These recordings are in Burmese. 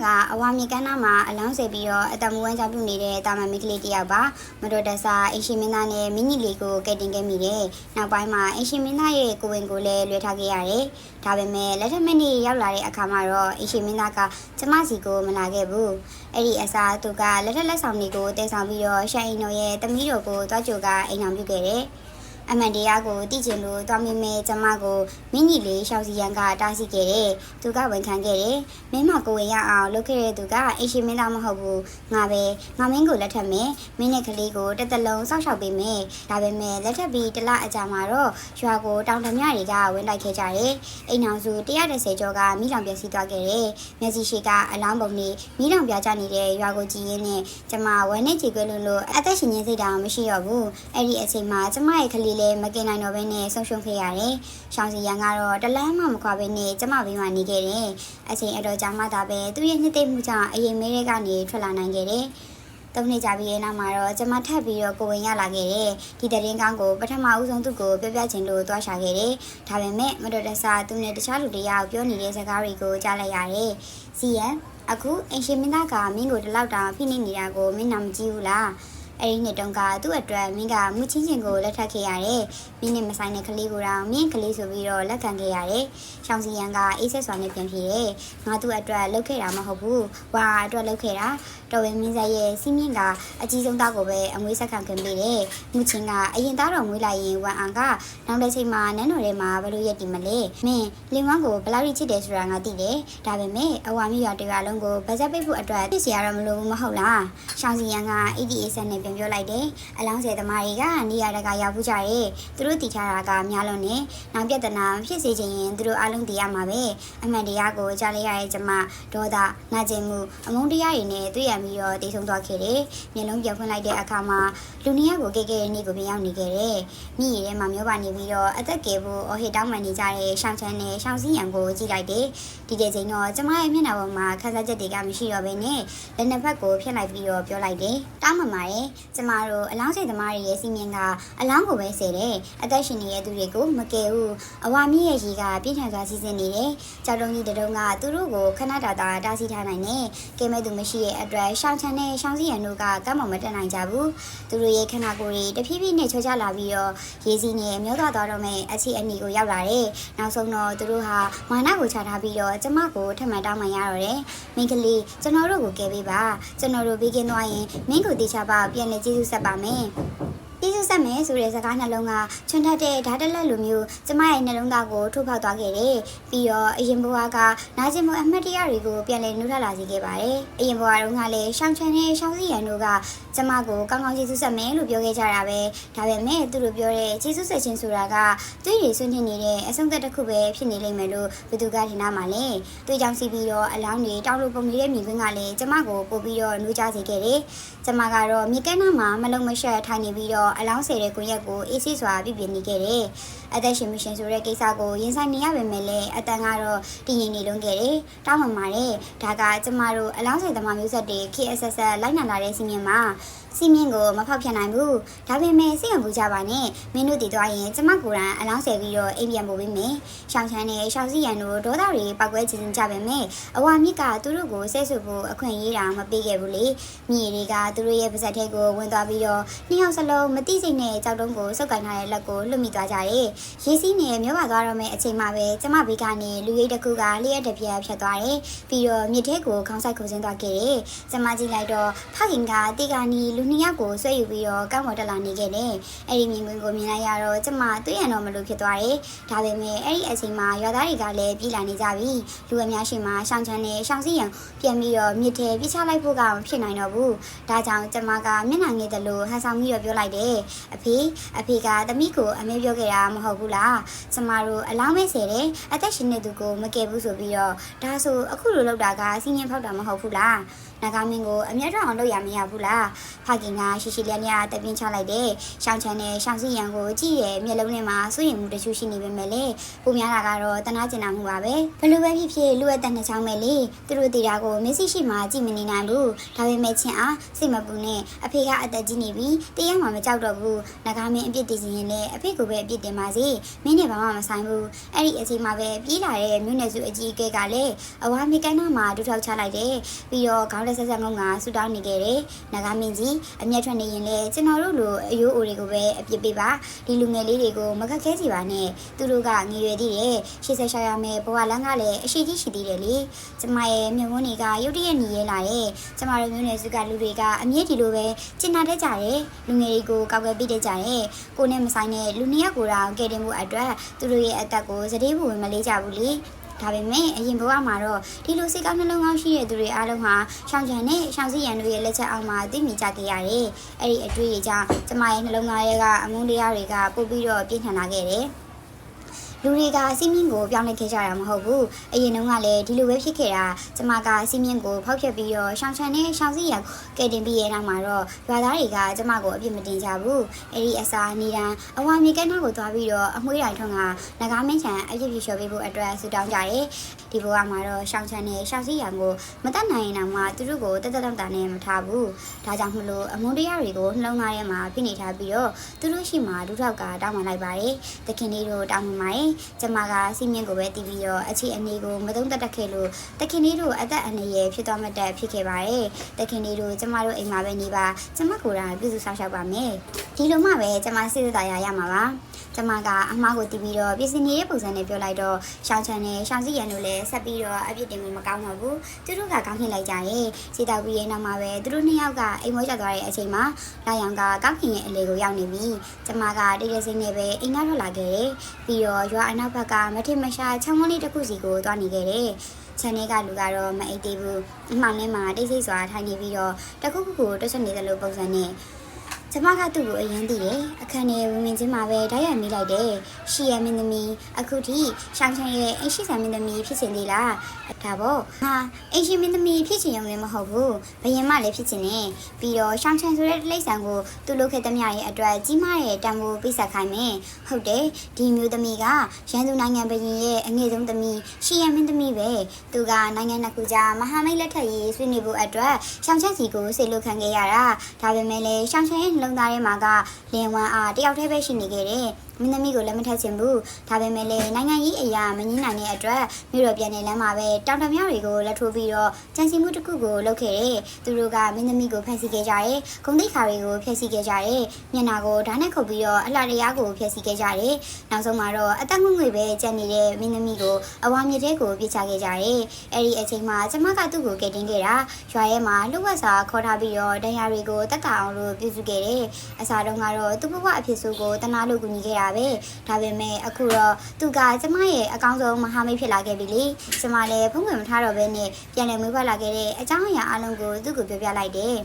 ကအဝါမြေကမ်းနားမှာအလောင်းဆယ်ပြီးတော့အတမူဝမ်းကြောင့်ပြုနေတဲ့တာမန်မိကလေးတယောက်ပါမတော်တဆအင်ရှင်မင်းသားနဲ့မိညီလေးကိုကဲတင်ခဲ့မိတယ်နောက်ပိုင်းမှာအင်ရှင်မင်းသားရဲ့ကိုဝင်ကိုလည်းလွှဲထားခဲ့ရတယ်ဒါပေမဲ့လက်ထက်မနေ့ရောက်လာတဲ့အခါမှာတော့အင်ရှင်မင်းသားကကျမစီကိုမလာခဲ့ဘူးအဲ့ဒီအစားသူကလက်ထက်လက်ဆောင်တွေကိုတည်ဆောင်ပြီးတော့ရှန်အင်တို့ရဲ့တမီးတို့ကိုတွားကြိုကအိမ်အောင်ပြုခဲ့တယ်အမှန်တရားကိုသိချင်လို့တွားမိမဲကျမကိုမိညီလေးရှောက်စီရန်ကတားဆီးခဲ့တယ်။သူကဝန်ခံခဲ့တယ်။မင်းမကိုဝင်ရအောင်လုပ်ခဲ့တဲ့သူကအရှင်မင်းသားမဟုတ်ဘူး။ငါမင်းကိုလက်ထပ်မယ်။မင်းနဲ့ကလေးကိုတစ်သက်လုံးစောင့်ရှောက်ပေးမယ်။ဒါပေမဲ့လက်ထပ်ပြီးတလအကြာမှာတော့ရွာကိုတောင်တမတွေကဝင်လိုက်ခဲ့ကြတယ်။အိမ်အောင်စု130ကျော်ကမိလောင်ပျက်စီးသွားခဲ့တယ်။မျက်စိရှိကအလောင်းပုံနဲ့မိလောင်ပြကြနေတဲ့ရွာကိုကြည့်ရင်းနဲ့ကျမဝမ်းနဲ့ကြေကွဲလို့အသက်ရှင်ခြင်းစိတ်ဓာတ်မရှိတော့ဘူး။အဲ့ဒီအချိန်မှာကျမရဲ့ကလေးလည်းမကင်နိုင်တော့ဘဲနဲ့ဆုံးရှုံးခဲ့ရတယ်။ရှောင်းစီရန်ကတော့တလန်းမှမခွာဘဲနဲ့ကျမဘေးမှာနေခဲ့တယ်။အချိန်အတော်ကြာမှသာပဲသူ့ရဲ့နှစ်သိမ့်မှုကြောင့်အရင်မဲတွေကနေထွက်လာနိုင်ခဲ့တယ်။၃နှစ်ကြာပြီးတဲ့နောက်မှာတော့ကျမထပ်ပြီးတော့ကိုဝင်ရလာခဲ့တယ်။ဒီသတင်းကောင်းကိုပထမဦးဆုံးသူ့ကိုပြောပြချင်လို့တွားရှာခဲ့တယ်။ဒါပေမဲ့မတော်တဆသူနဲ့တခြားလူတွေရောက်ပြောနေတဲ့စကားတွေကိုကြားလိုက်ရတယ်။စီရန်အခုအင်ရှင်မင်းသားကမင်းကိုဒီလောက်တောင်ဖိနှိပ်နေတာကိုမင်းနာမကြည့်ဘူးလား။အဲ့ဒီနှစ်တုန်းကသူ့အတွက်မင်းကမူချင်းချင်းကိုလက်ထပ်ခဲ့ရတယ်။မင်းနဲ့မဆိုင်တဲ့ကလေးကိုတော့မင်းကလေးဆိုပြီးတော့လက်ခံခဲ့ရတယ်။ရှောင်းစီရန်ကအေးဆက်စွာနဲ့ပြန်ပြေတယ်။ငါသူ့အတွက်လုပ်ခဲ့တာမဟုတ်ဘူး။ဝါအတွက်လုပ်ခဲ့တာတော်ဝင်မင်းဆက်ရဲ့စီးမြင့်ကအကြီးဆုံးသားကိုပဲအမွေးဆက်ခံခင်ပေးတယ်။မူချင်းကအရင်သားတော်မွေးလိုက်ရင်ဝမ်အောင်ကနောက်တစ်ချိန်မှာနန်းတော်ထဲမှာဘလို့ရက်တည်မလဲ။မင်းလင်ဝမ်းကိုဘလောက်ချစ်တယ်ဆိုတာငါသိတယ်။ဒါပေမဲ့အဝါမြရွာတရားလုံးကိုဗဇက်ပိတ်ဖို့အတွက်သိစရာတော့မလိုဘူးမဟုတ်လား။ရှောင်းစီရန်က88ဆက်နဲ့ပြန်ပြောလိုက်တယ်။အလောင်းဆယ်သမားတွေကနေရာတကာရောက်ဘူးကြတယ်။သူတို့တည်ထားတာကများလုံးနဲ့နောက်ပြဿနာဖြစ်စေချင်ရင်သူတို့အားလုံးတည်ရမှာပဲ။အမှန်တရားကိုကြားလိုက်ရတဲ့ကျမဒေါသနာကျင်မှုအမုန်းတရားတွေနဲ့တွေ့ရပြီးတော့တည်ဆုံသွားခဲ့တယ်။မျက်လုံးပြန်ဖွင့်လိုက်တဲ့အခါမှာလူနှစ်ယောက်ကိုကဲကဲနေကိုပြန်ရောက်နေခဲ့တယ်။မိရည်ထဲမှာမျိုးပါနေပြီးတော့အသက်ကယ်ဖို့အော်ဟစ်တောင်းပန်နေကြတဲ့ရှောင်းချမ်းနဲ့ရှောင်းစည်းရန်ကိုကြည့်လိုက်တယ်။ဒီချိန်တော့ကျမရဲ့မျက်နှာပေါ်မှာခန်းစားချက်တွေကမရှိတော့ဘဲနဲ့လက်နှစ်ဖက်ကိုဖျက်လိုက်ပြီးတော့ပြောလိုက်တယ်။တောင်းပန်ပါတယ်ကျမတို့အလောင်းဆယ်သမားတွေရဲ့စီမင်းကအလောင်းကိုပဲဆယ်တယ်အသက်ရှင်နေတဲ့သူတွေကိုမကယ်ဘူးအဝါမြင့်ရဲ့ရေကပြင်းထန်စွာစီးဆင်းနေတယ်ကြောက်တုံးကြီးတုံးကသူတို့ကိုခဏတားဆီးထားနိုင်တယ်ကဲမဲ့သူမရှိရဲ့အတွက်ရှောင်းချန်နဲ့ရှောင်းစည်းရန်တို့ကကမ်းပေါ်မတက်နိုင်ကြဘူးသူတို့ရဲ့ခန္ဓာကိုယ်တွေတဖြည်းဖြည်းနဲ့ချောချလာပြီးတော့ရေစီးနဲ့မျောသွားတော့မဲ့အခြေအနေကိုရောက်လာတယ်နောက်ဆုံးတော့သူတို့ဟာမာနကိုချထားပြီးတော့ကျမကိုထပ်မံတောင်းပန်ရတော့တယ်မင်းကလေးကျွန်တော်တို့ကိုကယ်ပေးပါကျွန်တော်တို့ဘေးကင်းသွားရင်မင်းကိုတေချာပါပြန်လေကျေးဇူးဆက်ပါမယ်ကျေးဇူးဆက်မယ်ဆိုတဲ့စကားနှလုံးကချွန်ထက်တဲ့ဓာတ်တလက်လိုမျိုးကျမရဲ့နှလုံးသားကိုထိုးဖောက်သွားခဲ့တယ်။ပြီးတော့အရင်ဘဝကနာကျင်မှုအမှတ်တရတွေကိုပြန်လည်နှုတ်ထလာစေခဲ့ပါတယ်။အရင်ဘဝတုန်းကလည်းရှောင်းချန်နဲ့ရှောင်းစီရန်တို့ကကျမကိုကောင်းကောင်းကျေးဇူးဆက်မယ်လို့ပြောခဲ့ကြတာပဲ။ဒါပေမဲ့သူတို့ပြောတဲ့ကျေးဇူးဆက်ခြင်းဆိုတာကသွေးရည်ဆွနေနေတဲ့အဆုံးသက်တစ်ခုပဲဖြစ်နေလိမ့်မယ်လို့ဘသူကထင်တာမှလဲ။သွေးကြောင့်စီးပြီးတော့အလောင်းတွေတောက်လို့ပုံနေတဲ့မြင်ကွင်းကလည်းကျမကိုပို့ပြီးတော့နှိုးကြစေခဲ့တယ်။ကျမကတော့မြေကမ်းနားမှာမလုံးမရှက်ထိုင်နေပြီးတော့အလောင်းဆယ်တဲ့ကိုရက်ကိုအေးဆေးစွာပြပြနေခဲ့တယ်။အသက်ရှင်မရှင်ဆိုတဲ့ကိစ္စကိုရင်ဆိုင်နေရပေမဲ့လည်းအတန်ကတော့တည်ငြိမ်နေလုံးခဲ့တယ်။တောင်းပန်ပါတယ်။ဒါကကျမတို့အလောင်းဆယ်သမားမျိုးဆက်တွေ KSS လိုက်နာလာတဲ့စီမင်းမှာစီမင်းကိုမဖောက်ဖျက်နိုင်ဘူး။ဒါပေမဲ့စိတ်ဝင်ပူကြပါနဲ့။မင်းတို့တည်သွားရင်ကျမကိုယ်တိုင်အလောင်းဆယ်ပြီးတော့အိမ်ပြန်ပို့ပေးမယ်။ရှောင်းချမ်းနဲ့ရှောင်းစီရန်တို့ဒေါသတွေပောက်ကွဲခြင်းကြပေမဲ့အဝါမြစ်ကသူတို့ကိုဆဲဆူဖို့အခွင့်အရေးတောင်မပေးခဲ့ဘူးလေ။မြေတွေကသူတို့ရဲ့ပါဇက်ထဲကိုဝင်သွားပြီးတော့နှစ်ယောက်စလုံးမတိစိတ်နဲ့ကြောက်တုံးကိုစုပ်ကိုင်ထားတဲ့လက်ကိုလွတ်မိသွားကြတယ်။ရေစီးနဲ့မျိုးပါသွားတော့မယ့်အချိန်မှာပဲကျမဘေးကနေလူရိတ်တစ်ခုကလျှက်တစ်ပြက်ဖြတ်သွားတယ်။ပြီးတော့မြစ်ထဲကိုခေါင်းဆိုင်ခုန်ဆင်းသွားခဲ့တယ်။ကျမကြည့်လိုက်တော့ဖခင်ကတေကာနီလူနှစ်ယောက်ကိုဆွဲယူပြီးတော့ကောင်းပေါ်တက်လာနေခဲ့တယ်။အဲ့ဒီမြင်ကွင်းကိုမြင်လိုက်ရတော့ကျမတွေ့ရတော့မလို့ဖြစ်သွားတယ်။ဒါပေမဲ့အဲ့ဒီအချိန်မှာရွာသားတွေကလည်းပြေးလာနေကြပြီ။လူအများရှိမှရှောင်းချမ်းနဲ့ရှောင်းစီရန်ပြန်ပြီးတော့မြစ်ထဲပြချလိုက်ဖို့ကမဖြစ်နိုင်တော့ဘူး။ဒါကြောင့်ကျမကမျက်နှာငယ်တယ်လို့ဟန်ဆောင်ပြီးတော့ပြောလိုက်တယ်။အဖေကသမီးကိုအမေပြောခဲ့တာမဟုတ်ဘူးလား။ကျမတို့အလောင်းမဲဆယ်တယ်အသက်ရှင်နေသူကိုမကယ်ဘူးဆိုပြီးတော့ဒါဆိုအခုလိုလောက်တာကစီးရင်ဖောက်တာမဟုတ်ဘူးလား။နာဂမင်းကိုအမျက်ထွက်အောင်လုပ်ရမရဘူးလားဖခင်ကရှိရှိလျက်လျက်တပင်းချလိုက်တဲ့ရှောင်းချမ်းနဲ့ရှောင်းစီရန်ကိုကြည့်ရဲ့မျက်လုံးထဲမှာစိုးရိမ်မှုတချို့ရှိနေပေမဲ့လေပုံများတာကတော့တနာကျင်နာမှုပါပဲဘယ်လိုပဲဖြစ်ဖြစ်လူရဲ့တန်နှစ်ချောင်းပဲလေသူတို့တရားကိုမျက်စိရှိမှကြည့်မနေနိုင်ဘူးဒါပေမဲ့ချင်းအားစိတ်မပူနဲ့အဖေကအသက်ကြီးနေပြီတရားမှမကြောက်တော့ဘူး နဂါမင်းအပြစ်တင်စီရင်လည်းအဖေကိုပဲအပြစ်တင်ပါစေမင်းနဲ့ဘာမှမဆိုင်ဘူးအဲ့ဒီအချိန်မှာပဲပြေးလာတဲ့မြို့နယ်စုအကြီးအကဲကလည်းအဝါမြေကိုင်းနာမှာဒုထောက်ချလိုက်တယ်ပြီးတော့ခေါင်းလက်ဆက်ဆက်ငုံကဆူတောင်းနေခဲ့တယ်နဂါမင်းကြီးအမျက်ထွက်နေရင်လည်းကျွန်တော်တို့လိုအယိုးအိုတွေကိုပဲအပြစ်ပေးပါဒီလူငယ်လေးတွေကိုမခက်ခဲစီပါနဲ့သူတို့ကငွေရွယ်သေးတယ်86ရမယ်ဘဝလန်းကလည်းအရှိကြီးရှိသေးတယ်လေကျမရဲ့မျက်ဝန်းတွေကရုတ်တရက်ညီရဲလာတယ်ကျမတို့မျိုးနယ်စုကလူတွေကအမြင့်ဒီလိုပဲကျင်နာတတ်ကြတယ်လူငယ်တွေကိုကောက်ွယ်ပေးတတ်ကြတယ်ကိုနဲ့မဆိုင်တဲ့လူနှစ်ယောက်ကိုတောင်ကယ်တင်မှုအတွက်သူတို့ရဲ့အသက်ကိုစတဲ့ဘူးမလေးကြဘူးလေဒါပေမဲ့အရင်ဘဝမှာတော့ဒီလိုစိတ်ကောင်းနှလုံးကောင်းရှိတဲ့သူတွေအားလုံးဟာရှောင်းချန်နဲ့ရှောင်းစည်းရန်တို့ရဲ့လက်ချက်အောက်မှာသိမိကြခဲ့ရတယ်အဲ့ဒီအတွေ့အကြုံကြောင့်ကျမရဲ့နှလုံးသားရဲ့ကအမုန်းတရားတွေကပို့ပြီးတော့ပြင်းထန်လာခဲ့တယ်လူတွေကစီးမြင့်ကိုပြောင်းလဲခဲ့ကြတာမဟုတ်ဘူးအရင်တုန်းကလည်းဒီလိုပဲဖြစ်ခဲ့တာကျမကစီးမြင့်ကိုဖောက်ဖျက်ပြီးတော့ရှောင်းချန်နဲ့ရှောင်းစည်းရန်ကဲတင်ပြီးရဲ့နောက်မှာတော့ရွာသားတွေကကျမကိုအပြစ်မတင်ကြဘူးအဲ့ဒီအစာနေတန်းအဝါမြေကန်းနာကိုသွားပြီးတော့အမွှေးတိုင်ထုံးကနဂါမင်းချန်အပြစ်ပြလျှော်ပေးဖို့အတွက်ဆူတောင်းကြတယ်ဒီဘဝမှာတော့ရှောင်းချန်နဲ့ရှောင်းစည်းရန်ကိုမတတ်နိုင်ရင်တော့သူတို့ကိုတက်တက်တောင့်တနဲ့မထားဘူးဒါကြောင့်မလို့အမုန်းတရားတွေကိုနှလုံးသားထဲမှာပြနေထားပြီးတော့သူတို့ရှိမှဒုထောက်ကတောင်းပန်လိုက်ပါတယ်တခင်လေးတို့တောင်းပန်ပါတယ်ကျမကစီမင်းကိုပဲတီးပြီးတော့အခြေအနေကိုမသုံးသက်ခဲ့လို့တခင်လေးတို့အသက်အန္တရာယ်ဖြစ်သွားမှတက်ဖြစ်ခဲ့ပါတယ်တခင်လေးတို့ကျမတို့အိမ်မှာပဲနေပါကျမကိုယ်တိုင်ပြုစုဆောက်ရှောက်ပါမယ်ဒီလိုမှပဲကျမစိတ်သက်သာရမှာပါကျမကအမားကိုတီးပြီးတော့ပြည်စင်နေတဲ့ပုံစံနဲ့ပြောလိုက်တော့ရှောင်းချန်နဲ့ရှောင်းစည်းရန်တို့လည်းဆက်ပြီးတော့အပြစ်တင်မှုမကောင်းတော့ဘူးသူတို့ကကောင်းခင်းလိုက်ကြတယ်ခြေတောက်ပြီးရဲ့နောက်မှာပဲသူတို့နှစ်ယောက်ကအိမ်မောကျသွားတဲ့အချိန်မှာလာရောင်ကကောက်ခင်ရဲ့အလေကိုရောက်နေပြီကျမကတိတ်တိတ်ဆိတ်နဲ့ပဲအိမ်ကထွက်လာခဲ့တယ်ပြီးတော့ရွာအနောက်ဘက်ကမထင်မရှားချောင်းမလေးတစ်ခုစီကိုသွားနေခဲ့တယ်ချန်နေကလူကတော့မအိတ်သေးဘူးအမှောင်ထဲမှာတိတ်ဆိတ်စွာထိုင်နေပြီးတော့တခုခုကိုတွတ်ချက်နေသလိုပုံစံနဲ့ကျမကသူ့ကိုအရင်သိတယ်အခန်းထဲဝင်ဝင်ချင်းမှာပဲဓာတ်ရိုက်မိလိုက်တယ်ရှီယမင်းသမီးအခုထိရှောင်းချန်ရဲ့အိရှိဆန်မင်းသမီးဖြစ်နေသေးလားဒါပေါ့ဟာအိရှိမင်းသမီးဖြစ်ချင်ရုံနဲ့မဟုတ်ဘူးဘယင်မလည်းဖြစ်ချင်နေပြီးတော့ရှောင်းချန်ဆိုတဲ့တိရစ္ဆာန်ကိုသူ့လုပ်ခဲ့တဲ့မြရဲ့အတွက်ကြီးမားတဲ့တန်ဖိုးပိတ်ဆက်ခိုင်းမယ်ဟုတ်တယ်ဒီမျိုးသမီးကရန်သူနိုင်ငံဘယင်ရဲ့အငယ်ဆုံးသမီးရှီယမင်းသမီးပဲသူကနိုင်ငံနှစ်ခုကြားမဟာမိတ်လက်ထပ်ရေးဆွေးနွေးဖို့အတွက်ရှောင်းချန်စီကိုဆေလွတ်ခံခဲ့ရတာဒါပေမဲ့လည်းရှောင်းချန်ရဲ့လုံးသားထဲမှာကလင်ဝမ်းအားတယောက်တည်းပဲရှိနေခဲ့တယ်မင်းသမီးကိုလည်းမထက်ချင်ဘူးဒါပေမဲ့လည်းနိုင်ငံရေးအရာမငြင်းနိုင်တဲ့အတွက်မြို့တော်ပြန်နေလမ်းမှာပဲတောင်တမြောက်တွေကိုလက်ထိုးပြီးတော့ကြံစည်မှုတစ်ခုကိုလုပ်ခဲ့တယ်သူတို့ကမင်းသမီးကိုဖျက်ဆီးခဲ့ကြတယ်ဂုံတိတ်ခါတွေကိုဖျက်ဆီးခဲ့ကြတယ်မျက်နှာကိုဓာတ်နဲ့ခုတ်ပြီးတော့အလှတရားကိုဖျက်ဆီးခဲ့ကြတယ်နောက်ဆုံးမှာတော့အသက်ငွေပဲကျန်နေတဲ့မင်းသမီးကိုအဝါမြစ်တဲကိုပြစ်ချခဲ့ကြတယ်အဲ့ဒီအချိန်မှာကျမကသူ့ကိုကယ်တင်ခဲ့တာရွာထဲမှာလှုပ်ဝက်စာခေါ်ထားပြီးတော့ဒဏ်ရာတွေကိုတက်တာအောင်လို့ပြုစုခဲ့တယ်အစားတုန်းကတော့သူ့ဘဝအဖြစ်ဆိုးကိုတနာလို့ကူညီခဲ့တာပဲဒါပေမဲ့အခုတော့သူကကျမရဲ့အကောင်းဆုံးမဟာမိတ်ဖြစ်လာခဲ့ပြီလေကျမလည်းဖုံးကွယ်မထားတော့ဘဲနဲ့ပြန်လည်မွေးဖွားလာခဲ့တဲ့အကြောင်းအရာအလုံးကိုသူ့ကိုပြောပြလိုက်တယ်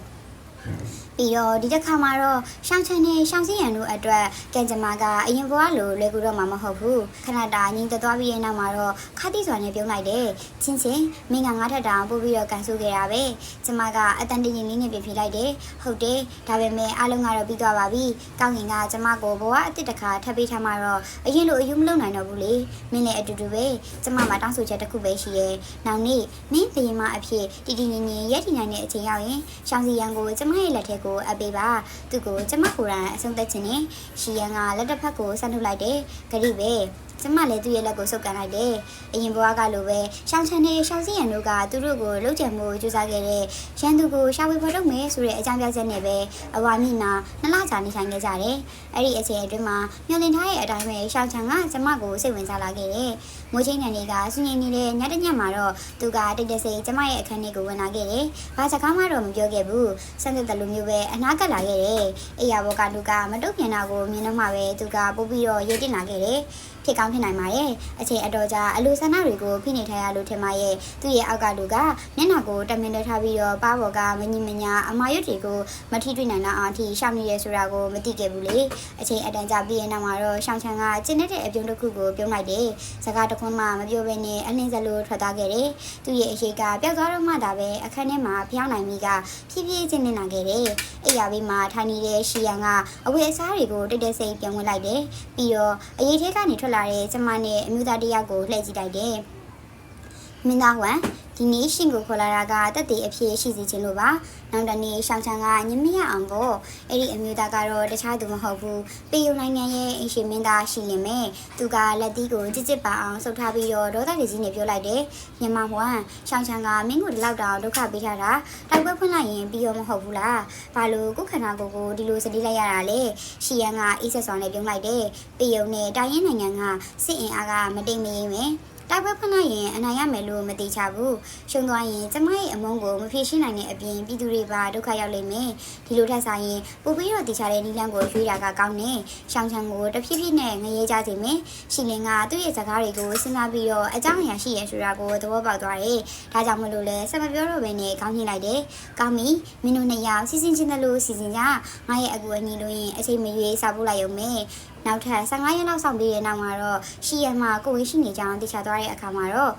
ပြီးတော့ဒီတစ်ခါမှာတော့ရှောင်းချန်နဲ့ရှောင်းစည်းရန်တို့အတွက်ကံကြမ္မာကအရင်ဘဝလိုလွယ်ကူတော့မှမဟုတ်ဘူးခဏတာငင်းသွားပြီးရဲ့နောက်မှာတော့ခါတိစွာနဲ့ပြုံးလိုက်တယ်ချင်းချင်းမင်းကငါထက်တောင်ပို့ပြီးတော့ကန်ဆူခဲ့တာပဲကျမကအတန်တင်လေးနဲ့ပြင်ပြလိုက်တယ်ဟုတ်တယ်ဒါပေမဲ့အားလုံးကတော့ပြီးသွားပါပြီကောင်းကင်ကကျမကိုဘဝအစ်စ်တစ်ခါထပ်ပေးထားမှတော့အရင်လိုအယူမလုပ်နိုင်တော့ဘူးလေမင်းလည်းအတူတူပဲကျမမှာတောင်းဆိုချက်တစ်ခုပဲရှိရဲ့နောက်နေ့မင်းဘယင်မအဖြစ်တီတီငင်ငင်ရက်ထီနိုင်တဲ့အချိန်ရောက်ရင်ရှောင်းစည်းရန်ကိုကျမရဲ့လက်ထဲကိုအပ်ပေးပါသူကိုကျမကိုယ်တိုင်အဆုံးသက်ခြင်းနဲ့ရှီယန်ကလက်တစ်ဖက်ကိုဆန့်ထုတ်လိုက်တယ်ဂရိပဲကျမလည်းသူ့ရဲ့လက်ကိုဆုပ်ကန်လိုက်တယ်အရင်ဘဝကလိုပဲရှောင်းချန်နဲ့ရှောင်းစည်းရန်တို့ကသူတို့ကိုလှုပ်ကြံမှုကြိုးစားခဲ့တဲ့ရန်သူကိုရှာဝေဖော်ထုတ်မယ်ဆိုတဲ့အကြောင်းပြချက်နဲ့ပဲအဝါမိနာနှစ်လကြာနေဆိုင်ခဲ့ကြတယ်အဲ့ဒီအချိန်အတွင်းမှာမျောလင့်ထားတဲ့အတိုင်းပဲရှောင်းချန်ကကျမကိုစိတ်ဝင်စားလာခဲ့တယ်မိုးချင်းနယ်တွေကစနေနေတဲ့ညတညမှာတော့သူကတိတ်တဆိတ်ကျမရဲ့အခန်းထဲကိုဝင်လာခဲ့တယ်ဘာစကားမှတော့မပြောခဲ့ဘူးစံသက်တယ်လို့မျိုးပဲအနားကပ်လာခဲ့တယ်အိယာဘောကလူကမတုတ်ပြန်တာကိုမြင်တော့မှပဲသူကပို့ပြီးတော့ရေးတင်လာခဲ့တယ်ဖြစ်ကောင်းဖြစ်နိုင်ပါရဲ့အချိန်အတော်ကြာအလိုဆန္ဒတွေကိုဖိနေထားရလို့ထင်ပါရဲ့သူ့ရဲ့အောက်ကလူကမျက်နှာကိုတမင်တထားပြီးတော့ပါဘော်ကမညီမညာအမာရွတ်တွေကိုမထိတွေ့နိုင်တော့အောင်ထိရှောင်နေရဲဆိုတာကိုမသိခဲ့ဘူးလေအချိန်အတန်ကြာပြီးရင်နောက်မှာတော့ရှောင်းချန်ကကျင်းတဲ့အပြုံးတစ်ခုကိုပြုံးလိုက်တယ်စကားတစ်ခွန်းမှမပြောဘဲနဲ့အလင်းစလို့ထွက်သွားခဲ့တယ်သူ့ရဲ့အရှိကပျောက်သွားတော့မှသာပဲအခန်းထဲမှာဖျောင်းနိုင်မိကဖြည်းဖြည်းချင်းနေလာခဲ့တယ်အိယာဘေးမှာထိုင်နေတဲ့ရှီယန်ကအဝေးအစားတွေကိုတိတ်တိတ်ဆိတ်ပြန်ဝင်လိုက်တယ်ပြီးတော့အရေးထဲကနေထွက်လာတဲ့ကျမနဲ့အမျိုးသားတယောက်ကိုလှည့်ကြည့်လိုက်တယ်မင်းသားဝမ် ဒီနေ့ရှင်ကိုခေါ်လာတာကတက်တဲ့အဖြစ်ရှိစီခြင်းလို့ပါနောက်တနေ့ရှောင်းချန်ကညမရအောင်ပေါ့အဲ့ဒီအမျိုးသားကတော့တခြားသူမဟုတ်ဘူးပေယုံနိုင်ငံရဲ့အင်ရှင်မင်းသားရှိလင်မဲ့သူကလက်သီးကိုကြစ်ကြစ်ပါအောင်ဆုပ်ထားပြီးတော့ဒေါသတကြီးနဲ့ပြောလိုက်တယ်ညမဘွားရှောင်းချန်ကမင်းကိုဒီလောက်တောင်ဒုက္ခပေးထားတာတိုက်ပွဲဖွင့်လိုက်ရင်ပြီးရောမဟုတ်ဘူးလားဘာလို့ကိုခန္ဓာကိုယ်ကိုဒီလိုစတိလိုက်ရတာလဲရှီယန်ကအေးဆက်စွာနဲ့ပြုံးလိုက်တယ်ပေယုံနဲ့တိုင်းရင်းနိုင်ငံကစစ်အင်အားကမတိမ်မရင်းပဲတိုက်ပွဲဖွင့်လိုက်ရင်အနိုင်ရမယ်လို့မသိချဘူးရှုံသွားရင်ကျမရဲ့အမုန်းကိုမဖြေရှင်းနိုင်တဲ့အပြင်ပြည်သူတွေပါဒုက္ခရောက်လိမ့်မယ်ဒီလိုထက်ဆိုင်ရင်ပိုပြီးတော့တခြားတဲ့နီလန်းကိုရွေးတာကကောင်းနေရှောင်းချန်ကိုတဖြည်းဖြည်းနဲ့ငရေကြစေမယ်ရှီလင်ကသူ့ရဲ့စကားတွေကိုစဉ်းစားပြီးတော့အကြောင်းအရာရှိရဆိုတာကိုသဘောပေါက်သွားတယ်ဒါကြောင့်မလို့လဲဆက်မပြောတော့ဘဲနဲ့ကောင်းညှိလိုက်တယ်ကောင်းပြီမင်းတို့နှစ်ယောက်စီစဉ်ချင်းတယ်လို့စီစဉ်ကြငါရဲ့အကူအညီလို့ရင်အချိန်မရွေးစာပို့လိုက်ရုံနဲ့နောက်ထပ်15ရက်လောက်ဆောင်ပြီးတဲ့နောက်မှာတော့ရှီယန်မှာကိုဝေးရှိနေကြအောင်တခြားသွားတဲ့အခါမှာတော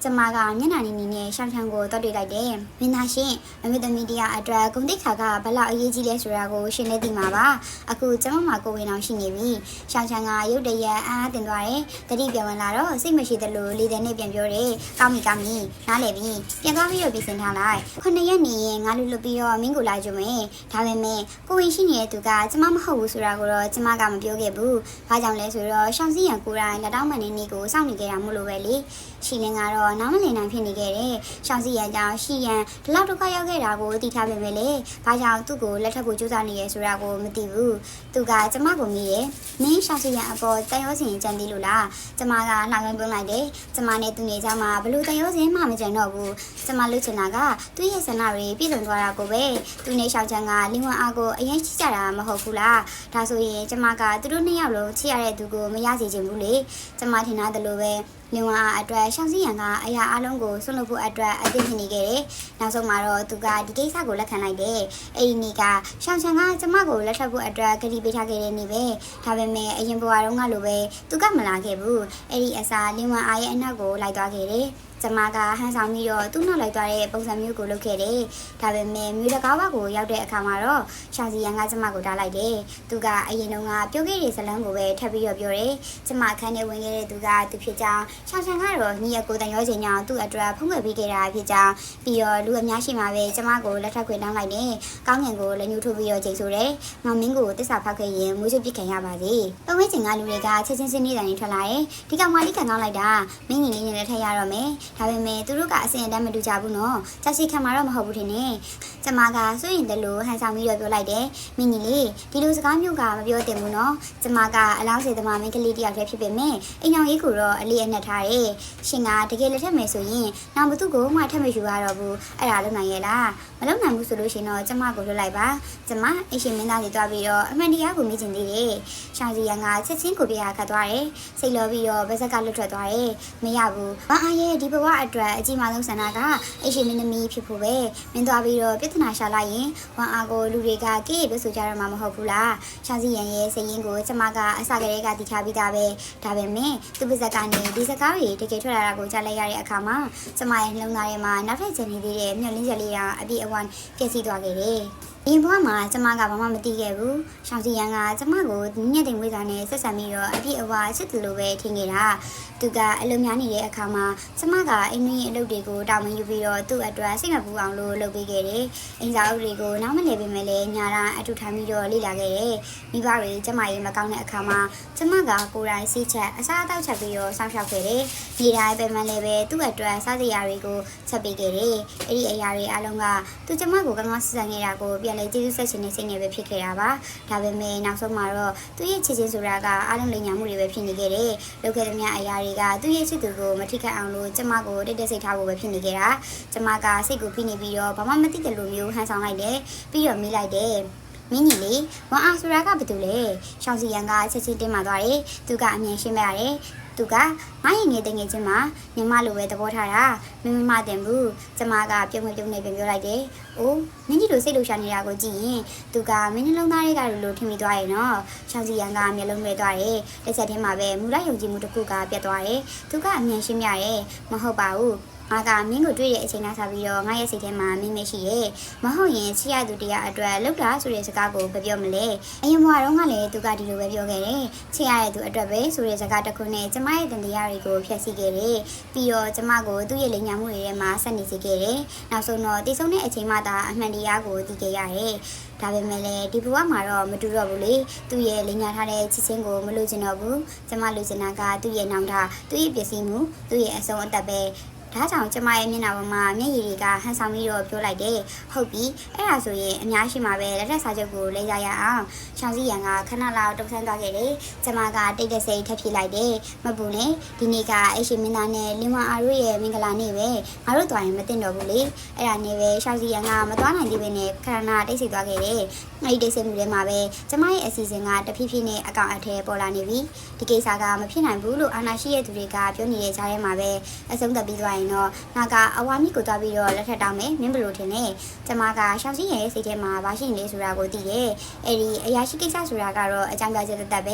့ကျမကညနာနီနီနဲ့ရှောင်းချန်ကိုတော့တွေ့လိုက်တယ်။မင်းသားရှင်အမေသမီးတရားအတွက်ဂုံတိခါကဘလောက်အရေးကြီးလဲဆိုတာကိုရှင်းနေသိမှာပါ။အခုကျမမှာကိုဝင်အောင်ရှိနေပြီ။ရှောင်းချန်ကရုတ်တရက်အားတင်သွားတယ်။တတိပြန်ဝင်လာတော့စိတ်မရှိသလိုလေတဲ့နဲ့ပြန်ပြောတယ်။ကောင်းပြီနားလေပြီ။ပြန်သွားပြီးတော့ပြင်ဆင်ထားလိုက်။9ရက်နေရင်ငါလူလွတ်ပြီးတော့မင်းကိုလာကြမယ်။ဒါပေမဲ့ကိုဝင်ရှိနေတဲ့သူကကျမမဟုတ်ဘူးဆိုတာကိုတော့ကျမကမပြောခဲ့ဘူး။ဘာကြောင့်လဲဆိုတော့ရှောင်းစီရန်ကိုယ်တိုင်လက်တောင်းမှန်နေကိုစောင့်နေကြတာမို့လို့ပဲလေ။ရှီလင်ကတော့နားမလည်နိုင်ဖြစ်နေခဲ့တယ်။ရှောင်းစီရန်ကြောင့်ရှီရန်ဒီလောက်ဒုက္ခရောက်ခဲ့တာကိုသိထားပေမဲ့လေဘာကြောင့်သူ့ကိုလက်ထပ်ဖို့ကြိုးစားနေရဲဆိုတာကိုမသိဘူး။သူကကျမကိုမေးတယ်။မင်းရှောင်းစီရန်အပေါ်တန်ရောစင်ကြံသေးလို့လား။ကျမကလှောင်ပြုံးလိုက်တယ်။ကျမနဲ့သူနေကြမှာဘလို့တန်ရောစင်မှမကြံတော့ဘူး။ကျမလှုပ်ချင်တာကသူ့ရဲ့ဆန္ဒတွေပြည့်စုံသွားတာကိုပဲ။သူနဲ့ရှောင်းချန်ကလင်းဝအားကိုအရင်ချစ်ကြတာမဟုတ်ဘူးလား။ဒါဆိုရင်ကျမကသူတို့နှစ်ယောက်လုံးချစ်ရတဲ့သူကိုမရစေချင်ဘူးလေ။ကျမထင်တာတလို့ပဲလင်ဝါအတွက်ရှောင်းစီရန်ကအရာအလုံးကိုဆွလုပ်ဖို့အတွက်အသင့်ဖြစ်နေခဲ့တယ်။နောက်ဆုံးမှာတော့သူကဒီကိစ္စကိုလက်ခံလိုက်တယ်။အဲ့ဒီနေ့ကရှောင်းချန်ကကျမကိုလက်ထပ်ဖို့အတွက်ဂရီပေးထားခဲ့တဲ့နေ့ပဲ။ဒါပေမဲ့အရင်ဘဝတုန်းကလိုပဲသူကမလာခဲ့ဘူး။အဲ့ဒီအစားလင်ဝါအားရဲ့အနောက်ကိုလိုက်သွားခဲ့တယ်။ကျမကဟန်ဆောင်ပြီးတော့သူ့နောက်လိုက်သွားတဲ့ပုံစံမျိုးကိုလုပ်ခဲ့တယ်။ဒါပေမဲ့မြို့တကားဘကိုရောက်တဲ့အခါမှာတော့ရှောင်းစီရန်ကကျမကိုတားလိုက်တယ်။သူကအရင်တုန်းကပြောခဲ့တဲ့ဇလန်းကိုပဲထပ်ပြီးတော့ပြောတယ်။ကျမအခန်းထဲဝင်ခဲ့တဲ့သူကသူဖြစ်ကြောင်းရှောင်းချန်ကတော့ညီအကိုတန်ရောချိန်ကြောင့်သူ့အတွက်ဖုံးကွယ်ပေးခဲ့တာဖြစ်ကြောင်းပြီးတော့လူအများရှိမှပဲကျမကိုလက်ထပ်ခွေတောင်းလိုက်တယ်။ကောင်းငင်ကိုလက်ညှိုးထိုးပြီးတော့ချိန်ဆိုတယ်။ငေါမင်းကိုတစ္ဆာဖောက်ခဲ့ရင်မွေးချွတ်ပြစ်ခံရပါစေ။ပုံဝဲချိန်ကလူတွေကချက်ချင်းစင်းနေတဲ့တိုင်ထွက်လာတယ်။ဒီကောင်မလေးကန်ကောင်းလိုက်တာမင်းညီလေးနဲ့လက်ထပ်ရတော့မယ်။ဒါပေမဲ့သူတို့ကအစင်အတန်းမတူကြဘူးနော်။ချက်စီခံမှာတော့မဟုတ်ဘူးထင်နဲ့။ကျမကစိုးရင်တလို့ဟန်ဆောင်ပြီးတော့ပြောလိုက်တယ်။မင်းညီလေးဒီလိုစကားမျိုးကမပြောတင်ဘူးနော်။ကျမကအလောင်းစေသမားမင်းကလေးတယောက်တည်းဖြစ်ပေမဲ့အိမ်အောင်ရေးကိုတော့အလေးအနက်ထားတယ်။ရှင်ကတကယ်လက်ထက်မယ်ဆိုရင်နောက်ဘသူကိုမှထပ်မယူရတော့ဘူး။အဲ့ဒါလုံနိုင်ရဲ့လား။မလုံနိုင်ဘူးဆိုလို့ရှင်တော့ကျမကိုလွတ်လိုက်ပါ။ကျမအရှင်မင်းသားကြီးသွားပြီးတော့အမှန်တရားကိုမြင်ချင်သေးတယ်။ရှောင်းစီရန်ကချက်ချင်းကိုပြရခတ်သွားတယ်။စိတ်လောပြီးတော့ဗဇက်ကလွတ်ထွက်သွားတယ်။မရဘူး။ဘာအားရဲ့ဒီဘဝအတွက်အကြီးမားဆုံးဆန္ဒကအရှင်မင်းသမီးဖြစ်ဖို့ပဲ။မင်းသွားပြီးတော့ပြဿနာရှာလိုက်ရင်ဝမ်အားကိုလူတွေကကေးပြောဆိုကြရမှာမဟုတ်ဘူးလား။ရှောင်းစီရန်ရဲ့စိတ်ရင်းကိုကျမကအစကတည်းကတည်ထားပြီးသားပဲ။ဒါပေမဲ့သူ့ပါဇက်ကနေဒီစကားတွေတကယ်ထွက်လာတာကိုကြားလိုက်ရတဲ့အခါမှာကျမရဲ့နှလုံးသားထဲမှာနောက်ထပ်ချင်နေသေးတဲ့မျှော်လင့်ချက်လေးကအပြည့်အဝပြည့်စည်သွားခဲ့တယ်။ဒီဘဝမှာကျမကဘာမှမသိခဲ့ဘူး။ရှောင်းစီရန်ကကျမကိုညက်တင်ဝေးစာနဲ့ဆက်ဆံပြီးတော့အပြည့်အဝချစ်တယ်လို့ပဲထင်နေတာ။သူကအလုပ်များနေတဲ့အခါမှာကျမကအိမ်မင်းအလုပ်တွေကိုတာဝန်ယူပြီးတော့သူ့အတွက်စိတ်မပူအောင်လို့လုပ်ပေးခဲ့တယ်။အင်စာအုပ်တွေကိုနောက်မလည်ပေးမယ်လေညာတိုင်းအထူထားပြီးတော့လေ့လာခဲ့တယ်။မိဘတွေကျမရေးမကောင်းတဲ့အခါမှာကျမကကိုယ်တိုင်စိတ်ချက်အစားအသောက်ချက်ပြီးတော့စောင့်ရှောက်ခဲ့တယ်။ဒီတိုင်းပဲမှလည်းပဲသူ့အတွက်စားစရာတွေကိုချက်ပေးခဲ့တယ်။အဲ့ဒီအရာတွေအလုံးကသူကျမကိုကောင်းကောင်းဆက်ဆံခဲ့တာကိုပြန်လေကျေးဇူးဆက်ရှင်နေစိတ်နဲ့ပဲဖြစ်ခဲ့တာပါဒါပေမဲ့နောက်ဆုံးမှာတော့သူ့ရဲ့ချစ်ချင်းဆိုတာကအားလုံးလိမ်ညာမှုတွေပဲဖြစ်နေခဲ့တယ်လုပ်ခဲ့တဲ့များအရာတွေကသူ့ရဲ့ချစ်သူကိုမထိခိုက်အောင်လို့ကျမကိုတိတ်တိတ်စိတ်ထားဖို့ပဲဖြစ်နေခဲ့တာကျမကစိတ်ကိုဖိနေပြီးတော့ဘာမှမသိတဲ့လူမျိုးဟန်ဆောင်လိုက်တယ်ပြီးတော့မိလိုက်တယ်မင်းကြီးလေဝမ်အားဆိုတာကဘာတူလဲရှောင်းစီရန်ကချက်ချင်းတင်းမာသွားတယ်သူကအမြင်ရှင်းပြရတယ်သူကငါ့ရဲ့ငယ်တငယ်ချင်းမှာညီမလိုပဲသဘောထားတာမင်းမတင်ဘူးကျမကပြုံးပြုံးနေပြန်ပြောလိုက်တယ်။အိုးမင်းကြီးလိုစိတ်လှရှာနေတာကိုကြည့်ရင်သူကမင်းနှလုံးသားတွေကလိုထင်မိသွားရဲ့နော်။ရှောင်းစီရန်ကမျက်လုံးပဲသွားတယ်။တစ်ချက်တည်းမှာပဲမူလယုံကြည်မှုတစ်ခုကပြတ်သွားတယ်။သူကအမြင်ရှင်းပြတယ်မဟုတ်ပါဘူး။ ငါကမင်းကိုတွေ့တဲ့အချိန်ကစပြီးတော့ငါရဲ့စိတ်ထဲမှာမင်းမရှိရဲ့မဟုတ်ရင်ချစ်ရသူတရားအတွက်လောက်တာဆိုတဲ့စကားကိုပြောမလဲအရင်ဘဝတုန်းကလည်းသူကဒီလိုပဲပြောခဲ့တယ်ချစ်ရတဲ့သူအတွက်ပဲဆိုတဲ့စကားတစ်ခုနဲ့ကျမရဲ့တန်တရားတွေကိုဖျက်ဆီးခဲ့တယ်ပြီးတော့ကျမကိုသူ့ရဲ့လိမ်ညာမှုတွေထဲမှာဆက်နေစေခဲ့တယ်နောက်ဆုံးတော့တည်ဆုံးတဲ့အချိန်မှသာအမှန်တရားကိုသိခဲ့ရတယ်ဒါပေမဲ့လည်းဒီဘဝမှာတော့မတူတော့ဘူးလေသူ့ရဲ့လိမ်ညာထားတဲ့ချစ်ချင်းကိုမလို့ချင်တော့ဘူးကျမလိုချင်တာကသူ့ရဲ့နောင်တသူ့ရဲ့ပစ္စည်းမှုသူ့ရဲ့အဆုံးအသက်ပဲဒါကြောင့်ကျမရဲ့မျက်နှာပေါ်မှာမျက်ရည်တွေကဟန်ဆောင်ပြီးတော့ပြောလိုက်တယ်ဟုတ်ပြီအဲ့ဒါဆိုရင်အများရှိမှာပဲလက်ထက်စာချုပ်ကိုလဲကြရအောင်ရှောင်းစည်းရန်ကခဏလောက်တုံ့ဆန်းသွားခဲ့တယ်ကျမကတိတ်တဆိတ်ထပ်ဖြေလိုက်တယ်မပူနဲ့ဒီနေ့ကအရှိမင်းသားနဲ့လင်းဝအားတို့ရဲ့မင်္ဂလာနေ့ပဲငါတို့သွားရင်မသိတော့ဘူးလေအဲ့ဒါနဲ့ပဲရှောင်းစည်းရန်ကမသွားနိုင်သေးဘဲနဲ့ခဏတိတ်ဆိတ်သွားခဲ့တယ်အဲ့ဒီတိတ်ဆိတ်မှုထဲမှာပဲကျမရဲ့အစီအစဉ်ကတဖြည်းဖြည်းနဲ့အကောင့်အထည်ပေါ်လာနေပြီဒီကိစ္စကမဖြစ်နိုင်ဘူးလို့အာနာရှိရဲ့သူတွေကပြောနေတဲ့ကြားထဲမှာပဲအဆုံးသတ်ပြီးသွားရင်တော့ငါကအဝါမီကိုသွားပြီးတော့လက်ထက်တောင်းမယ်မင်းဘလို့ထင်လဲကျမကရှောင်းစည်းရဲ့စိတ်ထဲမှာဘာရှိနေလဲဆိုတာကိုသိတယ်အဲ့ဒီအရာရှိကိစ္စဆိုတာကတော့အကြောင်းပြချက်သက်ပဲ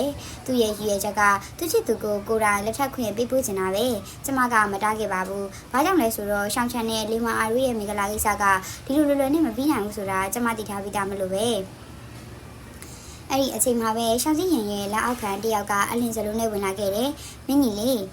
သူ့ရဲ့ရည်ရွယ်ချက်ကသူ့ချစ်သူကိုကိုယ်တိုင်လက်ထက်ခွင့်ပေးပို့ချင်တာပဲကျမကမတားခဲ့ပါဘူးဘာကြောင့်လဲဆိုတော့ရှောင်းချန်နဲ့လီမအာရီရဲ့မင်္ဂလာကိစ္စကဒီလိုလွယ်လွယ်နဲ့မပြီးနိုင်ဘူးဆိုတာကျမသိထားပြီးသားမလို့ပဲအဲ့ဒီအချိန်မှာပဲရှောင်းစည်းရင်ရဲ့လက်အောက်ခံတယောက်ကအလင်းစလုံးနဲ့ဝင်လာခဲ့တယ်မင်းကြီးလေး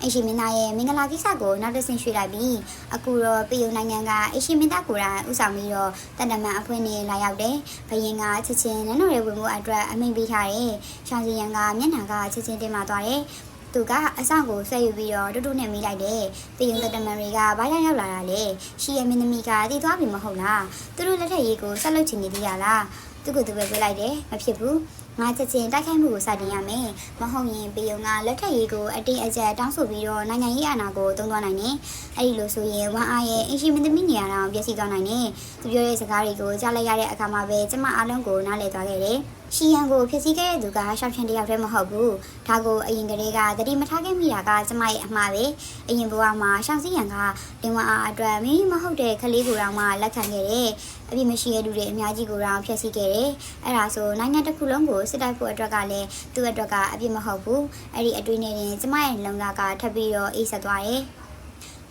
အရှိမင်းသားရဲ့မင်္ဂလာကိစ္စကိုနောက်တစ်ဆင့်ရွှေ့လိုက်ပြီးအခုတော့ပြည်ုံနိုင်ငံကအရှိမင်းသားကိုယ်တိုင်ဥဆောင်ပြီးတော့တန်တမန်အဖွဲ့နဲ့လာရောက်တယ်ဘယင်ကချစ်ချင်းနန်းတော်ရဲ့ဝင်မှုအတွက်အမိန့်ပေးထားတယ်ရှောင်းစည်းရန်ကမျက်နှာကချစ်ချင်းတင်มาသွားတယ်သူကအဆောင်ကိုဆွဲယူပြီးတော့တူတူနဲ့မိလိုက်တယ်။ပြည်ုံတမန်တွေကဘာကြောင့်ရောက်လာတာလဲ။ရှီရဲ့မင်းသမီးကတည်သွားပြီမဟုတ်လား။သူတို့လက်ထက်ရေးကိုဆက်လုပ်ချင်နေသေးရလား။သူကသူပဲပြောလိုက်တယ်မဖြစ်ဘူး။ငါချက်ချင်းတိုက်ခိုက်မှုကိုစတင်ရမယ်။မဟုတ်ရင်ပြည်ုံကလက်ထက်ရေးကိုအတင်းအကျပ်တောင်းဆိုပြီးတော့နိုင်ငံရေးအာဏာကိုတုံးသွားနိုင်တယ်။အဲ့ဒီလိုဆိုရင်ဝမ်အားရဲ့အင်ရှင်မင်းသမီးနေရာတောင်ပြည့်စည်သွားနိုင်တယ်။သူပြောတဲ့စကားတွေကိုကြားလိုက်ရတဲ့အခါမှာပဲကျမအားလုံးကိုနားလည်သွားခဲ့တယ်။ရှီယန်ကိုဖြစ်စည်းခဲ့တဲ့သူကရှောက်ချန်တယောက်တည်းမဟုတ်ဘူး။ဒါကိုအရင်ကတည်းကသတိမထားခဲ့မိတာကကျမရဲ့အမှားပဲ။အရင်ဘဝမှာရှောက်စည်းရန်ကလင်ဝအားအတွက်မင်းမဟုတ်တဲ့ကလေးကိုတောင်မှလက်ခံခဲ့တယ်။အပြစ်မရှိတဲ့လူတွေအများကြီးကိုတောင်ဖျက်ဆီးခဲ့တယ်။အဲ့ဒါဆိုနိုင်ငံတစ်ခုလုံးကိုစစ်တိုက်ဖို့အတွက်ကလည်းသူ့အတွက်ကအပြစ်မဟုတ်ဘူး။အဲ့ဒီအတွေ့နဲ့တင်ကျမရဲ့လုံသားကထပ်ပြီးတော့အေးဆက်သွားတယ်။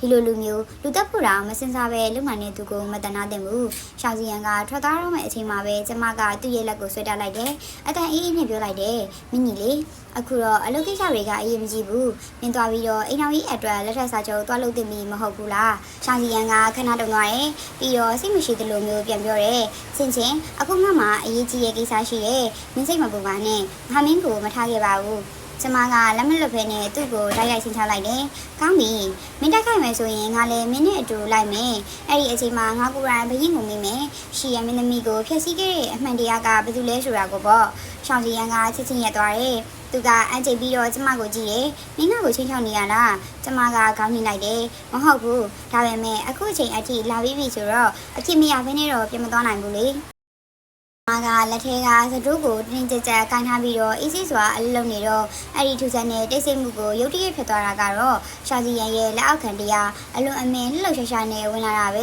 ဒီလိုလူမျိုးလူတက်ဖို့တာမစင်စားပဲလုံနိုင်တဲ့သူကိုမတနာတင်ဘူးရှောင်းစီယန်ကထွက်သွားတော့မယ့်အချိန်မှာပဲကျမကသူ့ရဲ့လက်ကိုဆွဲတက်လိုက်တယ်အတန်အေးအေးနဲ့ပြောလိုက်တယ်မင်းကြီးလေးအခုတော့အလုပ်ကိစ္စတွေကအရေးမကြီးဘူးနင်းသွားပြီးတော့အိမ်တော်ကြီးအတွက်လက်ထပ်စာချုပ်တွားလုပ်တင်ပြီးမဟုတ်ဘူးလားရှောင်းစီယန်ကခဏတုံသွားတယ်ပြီးတော့စိတ်မရှိသလိုမျိုးပြန်ပြောတယ်ချင်းချင်းအခုငါမှအရေးကြီးရဲ့ကိစ္စရှိရဲ့မင်းစိတ်မပူပါနဲ့ငါမင်းကိုမထားခဲ့ပါဘူးကျမကလက်မလွတ်ဖဲနဲ့သူ့ကိုတိုက်ရိုက်ဆင်းချလိုက်တယ်။ကောင်းပြီ။မင်းတိုက်ခိုက်မယ်ဆိုရင်ငါလည်းမင်းနဲ့အတူလိုက်မယ်။အဲ့ဒီအချိန်မှာငါကိုယ်တိုင်ဘရင်ကိုမိမယ်။ရှီရမင်းသမီးကိုဖျက်ဆီးခဲ့တဲ့အမှန်တရားကဘာလို့လဲဆိုတာကိုပေါ့။ရှောင်းစီရန်ကချစ်ချင်းရက်သွားတယ်။သူကအန်ကျိပြီးတော့ကျမကိုကြည့်တယ်။မင်းကကိုချင်းချောင်းနေရလား။ကျမကခေါင်းညှိလိုက်တယ်။မဟုတ်ဘူး။ဒါပေမဲ့အခုအချိန်အထိလာပြီးပြီဆိုတော့အဖြစ်မရဘဲနဲ့တော့ပြန်မသွားနိုင်ဘူးလေ။ငါကလက်ထဲကစတိုးကိုတင်းကြပ်ကြပ်ကိုင်းထားပြီးတော့အေးဆေးစွာအလုံးနေတော့အဲ့ဒီထူဆန်းတဲ့တိတ်ဆိတ်မှုကိုရုတ်တရက်ဖြစ်သွားတာကတော့ရှာစီရန်ရဲ့လက်အောက်ခံတရားအလွန်အမင်းလှလှရှာရှာနဲ့ဝင်လာတာပဲ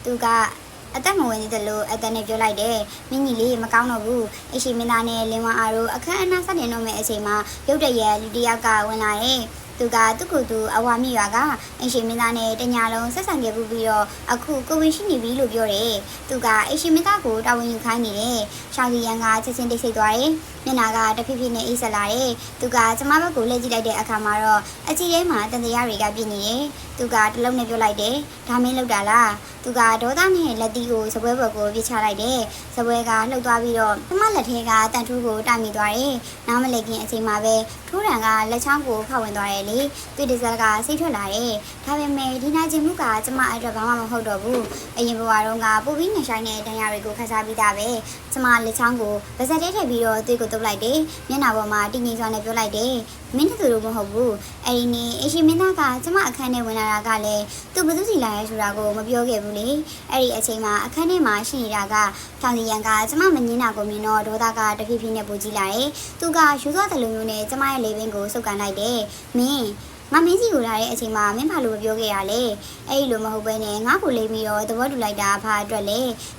သူကအသက်မဝင်သေးတယ်လို့အသက်နဲ့ပြောလိုက်တယ်မင်းကြီးလေးမကောင်းတော့ဘူးအရှိမင်းသားနဲ့လင်းဝအားတို့အခန်းအနားစတင်တော့မယ့်အချိန်မှာရုတ်တရက်လူတယောက်ကဝင်လာတယ်သူကသူ့ကိုယ်သူအဝါမိရွာကအင်ရှင်မင်းသားနဲ့တညာလုံးဆက်ဆံခဲ့ပြီးတော့အခုကိုဝင်ရှိနေပြီလို့ပြောတယ်သူကအင်ရှင်မင်းသားကိုတာဝန်ယူခိုင်းနေတယ်ရှောင်းစီရန်ကချက်ချင်းတိတ်ဆိတ်သွားတယ်မျက်နှာကတဖြည်းဖြည်းနဲ့အေးဆက်လာတယ်သူကကျမဘက်ကိုလှည့်ကြည့်လိုက်တဲ့အခါမှာတော့အကြည့်ထဲမှာတန်တရားတွေကပြည့်နေတယ်သူကတလုံးနဲ့ပြောလိုက်တယ်ဒါမင်းလောက်တာလားသူကဒေါသနဲ့လက်သီးကိုစပွဲဘက်ကိုပြစ်ချလိုက်တယ်စပွဲကလှုပ်သွားပြီးတော့ကျမလက်ထဲကတန်ထူးကိုတိုင်မိသွားတယ်နားမလည်ခင်အချိန်မှာပဲထိုးရန်ကလက်ချောင်းကိုဖောက်ဝင်သွားတယ်လေသူဒီဇယ်ကစိတ်ထွက်လာတယ်ဒါပေမဲ့ဒီနာကျင်မှုကကျမအတွက်ဘာမှမဟုတ်တော့ဘူးအရင်ဘဝတုန်းကပိုပြီးနှဆိုင်တဲ့တရားတွေကိုခန်းစားပြီးသားပဲကျမလက်ချောင်းကိုဗစက်ထဲထည့်ပြီးတော့သူ့ကိုတုပ်လိုက်တယ်မျက်နှာပေါ်မှာတင်းငိမ့်စွာနဲ့ပြောလိုက်တယ်မင်းတို့လိုမဟုတ်ဘူးအဲ့ဒီနေ့အရှင်မင်းသားကကျမအခန်းထဲဝင်လာတာကလည်းသူဘယ်သူစီလာရဲဆိုတာကိုမပြောခဲ့ဘူးလေအဲ့ဒီအချိန်မှာအခန်းထဲမှာရှိနေတာကထောင်စီရန်ကကျမမငင်းတာကိုမြင်တော့ဒေါသကတဖြည်းဖြည်းနဲ့ပူကြီးလာတယ်သူကယူသွားတယ်လို့မျိုးနဲ့ကျမရဲ့လေပင်ကိုစုပ်ကန်လိုက်တယ်မင်းငါမင်းစီကိုလာတဲ့အချိန်မှာမင်းဘာလို့ပြောခဲ့ရလဲအဲ့ဒီလိုမဟုတ်ဘဲနဲ့ငါ့ကိုလေးပြီးတော့သဘောတူလိုက်တာဘာအတွက်လဲ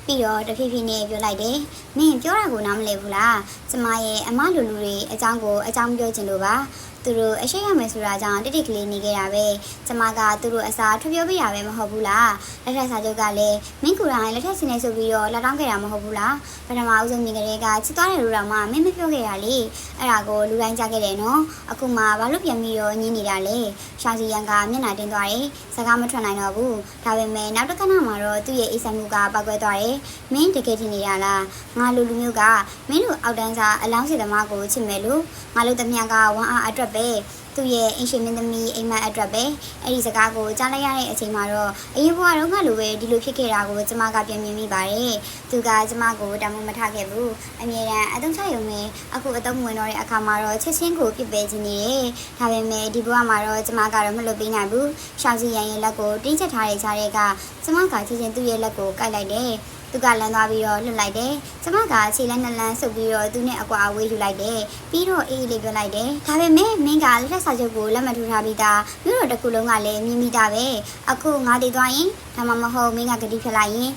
ပြီးတော့တဖြည်းဖြည်းနဲ့ပြောလိုက်တယ်မင်းပြောတာကိုနားမလည်ဘူးလားကျမရဲ့အမလူလူတွေအကြောင်းကိုအကြောင်းပြောချင်လို့ပါ သူတို့အရှိရမယ်ဆိုတာကြောင့်တိတိကလေးနေခဲ့တာပဲကျမကသူတို့အစားထွက်ပြောပြရပဲမဟုတ်ဘူးလားလက်ထက်စာချုပ်ကလည်းမင်းကိုယ်တိုင်လက်ထက်စင်းနေဆိုပြီးတော့လက်တောင်းခဲ့တာမဟုတ်ဘူးလားပထမအဦးဆုံးမြင်ကလေးကချစ်သွားတယ်လို့တော့မှမင်းမပြောခဲ့ရလေအဲ့ဒါကိုလူတိုင်းကြားခဲ့တယ်နော်အခုမှဘာလို့ပြန်ပြီးတော့ညင်းနေတာလဲရှောင်းစီရန်ကမျက်နှာတင်းသွားတယ်စကားမထွက်နိုင်တော့ဘူးဒါပေမဲ့နောက်တစ်ခဏမှာတော့သူ့ရဲ့အိမ်ဆိုင်မှုကပောက်ကွဲသွားတယ်မင်းတကယ်ထင်နေရလားငါလူမျိုးကမင်းတို့အောက်တန်းစားအလောင်းစီသမားကိုချစ်မယ်လို့ငါတို့တမန်ကဝမ်းအားအတွက်ပဲသူ့ရဲ့အင်ရှင်မင်းသမီးအိမ်မက်အတွက်ပဲအဲ့ဒီစကားကိုကြားလိုက်ရတဲ့အချိန်မှာတော့အရင်ဘဝတုန်းကလိုပဲဒီလိုဖြစ်ခဲ့တာကိုကျမကပြန်မြင်မိပါတယ်သူကကျမကိုတမန်မထခဲ့ဘူးအမြဲတမ်းအတုံးချရုံနဲ့အခုအတုံးဝင်တော့တဲ့အခါမှာတော့ချက်ချင်းကိုပြစ်ပယ်ခြင်းနေတယ်ဒါပေမဲ့ဒီဘဝမှာတော့ကျမကတော့မလွတ်ပေးနိုင်ဘူးရှောင်းစီရန်ရဲ့လက်ကိုတင်းချက်ထားတဲ့ကြားတဲ့ကကျမကချက်ချင်းသူ့ရဲ့လက်ကိုကိုက်လိုက်တယ်သူကလမ်းသွားပြီးတော့လွတ်လိုက်တယ်။ကျမကခြေလက်နှစ်လမ်းဆုပ်ပြီးတော့သူနဲ့အကွာအဝေးယူလိုက်တယ်။ပြီးတော့အေးအေးလေးပြောလိုက်တယ်။ဒါပေမဲ့မင်းကလက်ထက်စာချုပ်ကိုလက်မထိုးထားပြီးသားမြို့တော်တစ်ခုလုံးကလည်းမြင်မိတာပဲ။အခုငါတည်သွားရင်ဒါမှမဟုတ်မင်းကဂတိဖြစ်လိုက်ရင်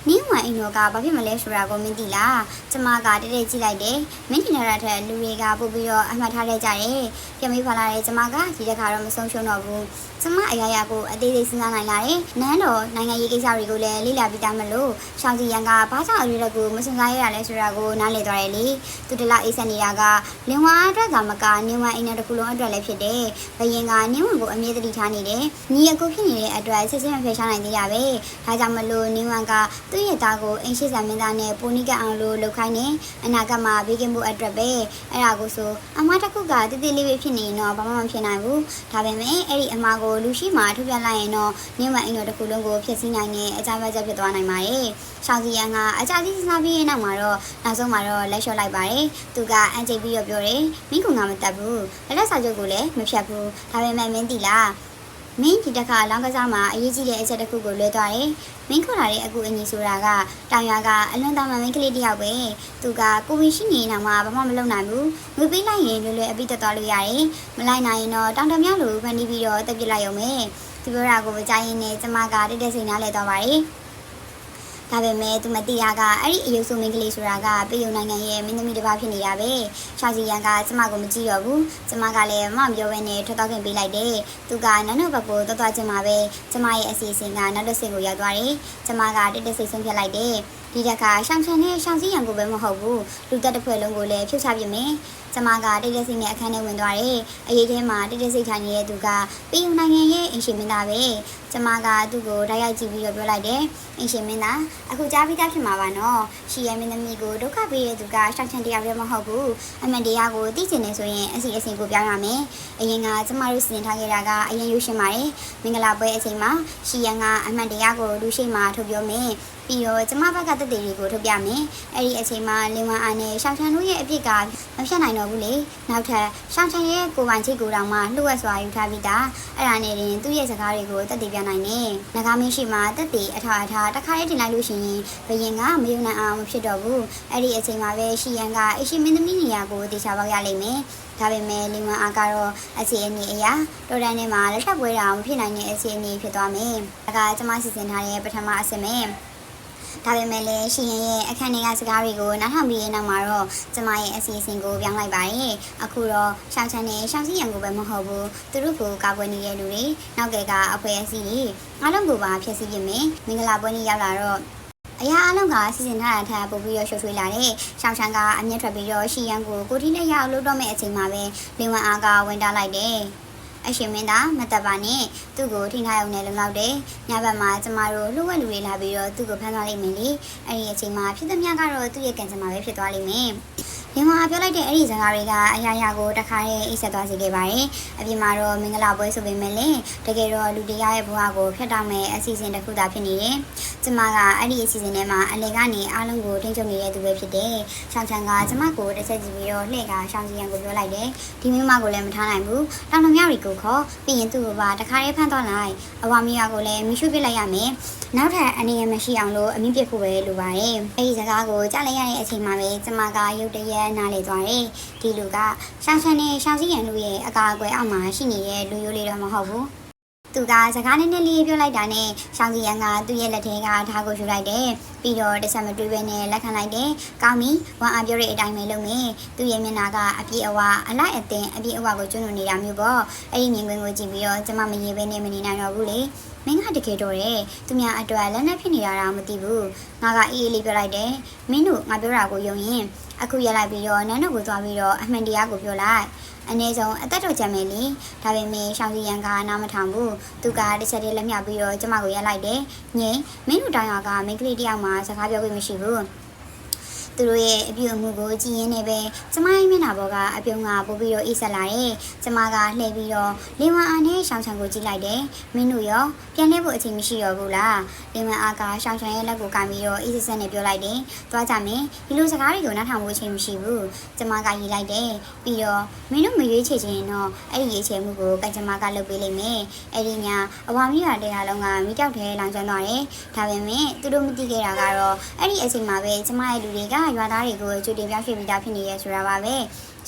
နင်းဝိုင်အိမ်တော်ကဘာဖြစ်မလဲဆိုတာကိုမင်းသိလား။ကျမကတည့်ကြည့်လိုက်တယ်။မင်းထင်တဲ့ထက်လူတွေကပို့ပြီးတော့အမှတ်ထားခဲ့ကြတယ်။ပြန်ပြီးဖလာတဲ့ကျမကဒီတစ်ခါတော့မဆုံးရှုံးတော့ဘူး။ကျမအရာရာကိုအသေးသေးစဉ်းစားနိုင်လာတယ်။နန်းတော်နိုင်ငံရေးကိစ္စတွေကိုလည်းလေ့လာပြီးသားမလို့ရှောင်းစီရန်ကဘာကြောင့်အရွယ်လက်ကိုမစင်စားရရလဲဆိုတာကိုနားလည်သွားတယ်လေ။သူတလားအိတ်ဆက်နေတာကလင်ဝါအတွက်ကမကနင်းဝိုင်အိမ်တော်တစ်ခုလုံးအတွက်လည်းဖြစ်တယ်။ဘယင်ကနင်းဝိုင်ကိုအမြဲတမ်းထားနေတယ်။ညီအကိုဖြစ်နေတဲ့အတွက်စစ်စစ်မဖယ်ရှားနိုင်သေးတာပဲ။ဒါကြောင့်မလို့နင်းဝိုင်ကသူ့ရဲ့သားကိုအင်းရှိဆန်မင်းသားနဲ့ပိုနီကအောင်လို့လုပ်ခိုင်းနေအနာကမှာဘေးကင်းမှုအတွက်ပဲအဲ့ဒါကိုဆိုအမတစ်ခုကတိတိလေးပဲဖြစ်နေရင်တော့ဘာမှမဖြစ်နိုင်ဘူးဒါပေမဲ့အဲ့ဒီအမကိုလူရှိမှထုတ်ပြလိုက်ရင်တော့နင်းဝအိမ်တော်တစ်ခုလုံးကိုဖျက်ဆီးနိုင်တဲ့အကြမ်းဖက်ချက်ဖြစ်သွားနိုင်ပါတယ်ရှောင်းစီရန်ကအကြသိစားပြီးရင်နောက်မှာတော့နောက်ဆုံးမှာတော့လက်လျှော့လိုက်ပါတယ်သူကအန်ကျိတ်ပြီးတော့ပြောတယ်မင်းကငါမတတ်ဘူးလက်လက်စာချုပ်ကိုလည်းမဖြတ်ဘူးဒါပေမဲ့မင်းသိလားမင်းဒီတစ်ခါလောင်းကစားမှာအရေးကြီးတဲ့အချက်တစ်ခုကိုလွဲသွားတယ်။မင်းခေါ်လာတဲ့အကူအညီဆိုတာကတောင်ရွာကအလွန်တောင်မှမင်းကလေးတယောက်ပဲ။သူကကိုဝင်ရှိနေနေမှာဘာမှမလုပ်နိုင်ဘူး။ငွေပေးလိုက်ရင်လွယ်လွယ်အပိတက်သွားလို့ရတယ်။မလိုက်နိုင်ရင်တော့တောင်တမြောက်လိုဖန်တီးပြီးတော့တက်ပြစ်လိုက်ရုံပဲ။ဒီပြောတာကိုမကြိုက်ရင်လည်းကျမကတိတ်တိတ်စိတ်နားလဲသွားပါတယ်။ဒါပေမဲ့သူမသိရကအဲ့ဒီအယုတ်ဆိုမင်းကလေးဆိုတာကပေယုံနိုင်ငံရဲ့မင်းသမီးတစ်ပါးဖြစ်နေတာပဲရှောင်းစီရန်ကကျမကိုမကြည့်တော့ဘူးကျမကလည်းမပြောဘဲနဲ့ထွက်တော့ခင်ပေးလိုက်တယ်သူကနန်းတော်ဘက်ကိုသွားချင်မှာပဲကျမရဲ့အစီအစဉ်ကနောက်တစ်ဆင့်ကိုရောက်သွားတယ်ကျမကတိတ်တိတ်ဆိတ်ဆုံးဖြတ်လိုက်တယ်ဒီတစ်ခါရှောင်းချန်နဲ့ရှောင်းစီရန်ကိုပဲမဟုတ်ဘူးလူတက်တစ်ဖွဲ့လုံးကိုလည်းဖြုတ်ချပြမယ်ကျမကတိတ်တိတ်ဆိတ်နဲ့အခန်းထဲဝင်သွားတယ်အရေးထဲမှာတိတ်တိတ်ဆိတ်ထိုင်နေတဲ့သူကပေယုံနိုင်ငံရဲ့အင်ရှင်မင်းသားပဲကျမကသူ့ကိုဓာတ်ရိုက်ကြည့်ပြီးတော့ပြောလိုက်တယ်အင်ရှင်မင်းသားအခုကြားပြီးသားဖြစ်မှာပါနော်ရှီရဲ့မင်းသမီးကိုဒုက္ခပေးတဲ့သူကရှောင်းချန်တရားလည်းမဟုတ်ဘူးအမှန်တရားကိုသိချင်နေဆိုရင်အစီအစဉ်ကိုပြောင်းရမယ်အရင်ကကျမတို့စီစဉ်ထားခဲ့တာကအရင်ရွှေရှင်ပါတယ်မင်္ဂလာပွဲအချိန်မှာရှီယန်ကအမှန်တရားကိုလူရှိမှထုတ်ပြောမယ်ပြီးတော့ကျမဘက်ကတက်တွေကိုထုတ်ပြမယ်အဲ့ဒီအချိန်မှာလင်ဝမ်အားနဲ့ရှောင်းချန်တို့ရဲ့အဖြစ်ကမဖြစ်နိုင်တော့ဘူးလေနောက်ထပ်ရှောင်းချန်ရဲ့ကိုပိုင်ချိတ်ကိုတောင်မှလှုပ်ဝက်စွာယူထားပြီးသားအဲ့ဒါနဲ့တင်သူ့ရဲ့စကားတွေကိုတက်တည်ပြနိုင်တယ်ငကားမင်းရှိမှတက်တည်အထာအထာတခါလေးတင်လိုက်လို့ရှိရင်ဘယင်ကမယုံနိုင်အောင်မဖြစ်တော့ဘူးအဲ့ဒီအချိန်မှာပဲရှီယန်ကအရှိမင်းသမီးနေရာကိုတေချာပေါက်ရလိမ့်မယ်ဒါပေမဲ့လင်ဝမ်အားကတော့အခြေအနေအရာတော်တန်းထဲမှာလက်ထပ်ပွဲတာမဖြစ်နိုင်တဲ့အခြေအနေဖြစ်သွားမယ်ဒါကကျမစီစဉ်ထားတဲ့ပထမအဆင့်ပဲဒါပေမဲ့လည်းရှင်ရဲ့အခန်းထဲကစကားတွေကိုနားထောင်ပြီးရနောက်မှာတော့ကျမရဲ့အစီအစဉ်ကိုပြောင်းလိုက်ပါတယ်အခုတော့ရှောင်းချန်နဲ့ရှောင်းစီရန်ကိုပဲမဟုတ်ဘူးသူတို့ကိုကာကွယ်နေတဲ့လူတွေနောက်ကအဖွဲ့အစည်းတွေအားလုံးကိုပါဖျက်ဆီးပြမယ်မင်္ဂလာပွဲနေ့ရောက်လာတော့အရာအလုံးကစီစဉ်ထားတဲ့ထပ်ပို့ပြီးတော့ရှုပ်ထွေးလာတဲ့ရှောင်းချန်ကအမျက်ထွက်ပြီးတော့ရှီယန်ကိုထိနဲ့ရအောင်လုပ်တော့မယ့်အချိန်မှာပဲလင်ဝမ်အားကဝင်တားလိုက်တယ်အရှင်မင်းသားမတက်ပါနဲ့သူ့ကိုထိထားရုံနဲ့လုံလောက်တယ်ညဘက်မှာကျမတို့လှုပ်ဝက်လူတွေလာပြီးတော့သူ့ကိုဖမ်းသွားလိမ့်မယ်လေအဲ့ဒီအချိန်မှာဖြစ်သမျှကတော့သူ့ရဲ့ကံကြမ္မာပဲဖြစ်သွားလိမ့်မယ်လင်ဝါပြောလိုက်တဲ့အဲ့ဒီစကားတွေကအရာရာကိုတခါတည်းအိတ်ဆက်သွားစေခဲ့ပါတယ်အပြင်မှာတော့မင်္ဂလာပွဲဆိုပေမဲ့လည်းတကယ်တော့လူတရားရဲ့ဘဝကိုဖျက်တောက်မဲ့အစီအစဉ်တစ်ခုသာဖြစ်နေတယ်ကျမကအဲ့ဒီအစီအစဉ်ထဲမှာအလေကနေအားလုံးကိုထိန်းချုပ်နေတဲ့သူပဲဖြစ်တယ်ရှောင်းချန်ကကျမကိုတစ်ချက်ကြည့်ပြီးတော့လှည့်ကရှောင်းစီရန်ကိုပြောလိုက်တယ်ဒီမိမကိုလည်းမထားနိုင်ဘူးတောင်တမြောက်တွေကိုခေါ်ပြီးရင်သူ့ကိုပါတခါတည်းဖမ်းသွားလိုက်အဝါမီယာကိုလည်းမီးရှို့ပစ်လိုက်ရမယ်နောက်ထပ်အနေရမရှိအောင်လို့အမြင့်ပြစ်ဖို့ပဲလိုပါတယ်အဲ့ဒီစကားကိုကြားလိုက်ရတဲ့အချိန်မှာပဲကျမကရုတ်တရက်နားလေသွားတယ်ဒီလူကရှောင်းချန်နဲ့ရှောင်းစီရန်တို့ရဲ့အကာအကွယ်အောက်မှာရှိနေတဲ့လူရိုးလေးတော့မဟုတ်ဘူးသူ သူကစကားနဲ့လေးပြောလိုက်တာနဲ့ရှောင်းစီရန်ကသူ့ရဲ့လက်ထဲကဓာတ်ကိုယူလိုက်တယ်ပြီးတော့တစ်ချက်မတွေးပဲနဲ့လက်ခံလိုက်တယ်ကောင်းပြီဝမ်အားပြောတဲ့အတိုင်းပဲလုပ်မယ်သူ့ရဲ့မျက်နှာကအပြည့်အဝအလိုက်အသင်အပြည့်အဝကိုကျွန်းနေတာမျိုးပေါ့အဲ့ဒီမြင်ကွင်းကိုကြည့်ပြီးတော့ကျမမရေပဲနဲ့မနေနိုင်တော့ဘူးလေမင်းကတကယ်တော့တယ်သူများအတွက်လက်နဲ့ဖြစ်နေတာတော့မသိဘူးငါကအေးအေးလေးပြောလိုက်တယ်မင်းတို့ငါပြောတာကိုယုံရင်အခုရလိုက်ပြီးတော့နန်းတို့ကိုသွားပြီးတော့အမှန်တရားကိုပြောလိုက်အနည်းဆုံးအသက်တော်ကြမယ်လေဒါပေမဲ့ရှောင်းစီရန်ကနားမထောင်ဘူးသူကတစ်ချက်တည်းလက်မြပြီးတော့ကျမကိုရလိုက်တယ်ငိမ့်မင်းတို့တောင်ရကမိန်းကလေးတယောက်မှစကားပြောခွင့်မရှိဘူးသူတို့ရဲ့အပြုအမူကိုကြည်ရင်လည်းပဲကျမရဲ့မျက်နှာပေါ်ကအပြုံးကပို့ပြီးတော့အေးဆက်လာတယ်ကျမကလှည့်ပြီးတော့လင်ဝမ်အားနဲ့ရှောင်းချန်ကိုကြည့်လိုက်တယ်မင်းတို့ရောပြန်လဲဖို့အချိန်မရှိတော့ဘူးလားလင်ဝမ်အားကရှောင်းချန်ရဲ့လက်ကိုကင်ပြီးတော့အေးဆက်ဆက်နဲ့ပြောလိုက်တယ်သွားကြမယ်ဒီလိုစကားတွေကိုနားထောင်ဖို့အချိန်မရှိဘူးကျမကရေးလိုက်တယ်ပြီးတော့မင်းတို့မရွေးချယ်ချင်တော့အဲ့ဒီရွေးချယ်မှုကိုကကျမကလုပ်ပေးလိမ့်မယ်အဲ့ဒီညအဝါမီးရတရားလုံးကမိတောက်ထဲလောင်ကျွမ်းသွားတယ်ဒါပေမဲ့သူတို့မသိခဲ့တာကတော့အဲ့ဒီအချိန်မှာပဲကျမရဲ့လူတွေကရွာသားတွေကိုကြိုတင်ပြောင်းရွှေ့ပြီးသားဖြစ်နေရဲဆိုတာပါပ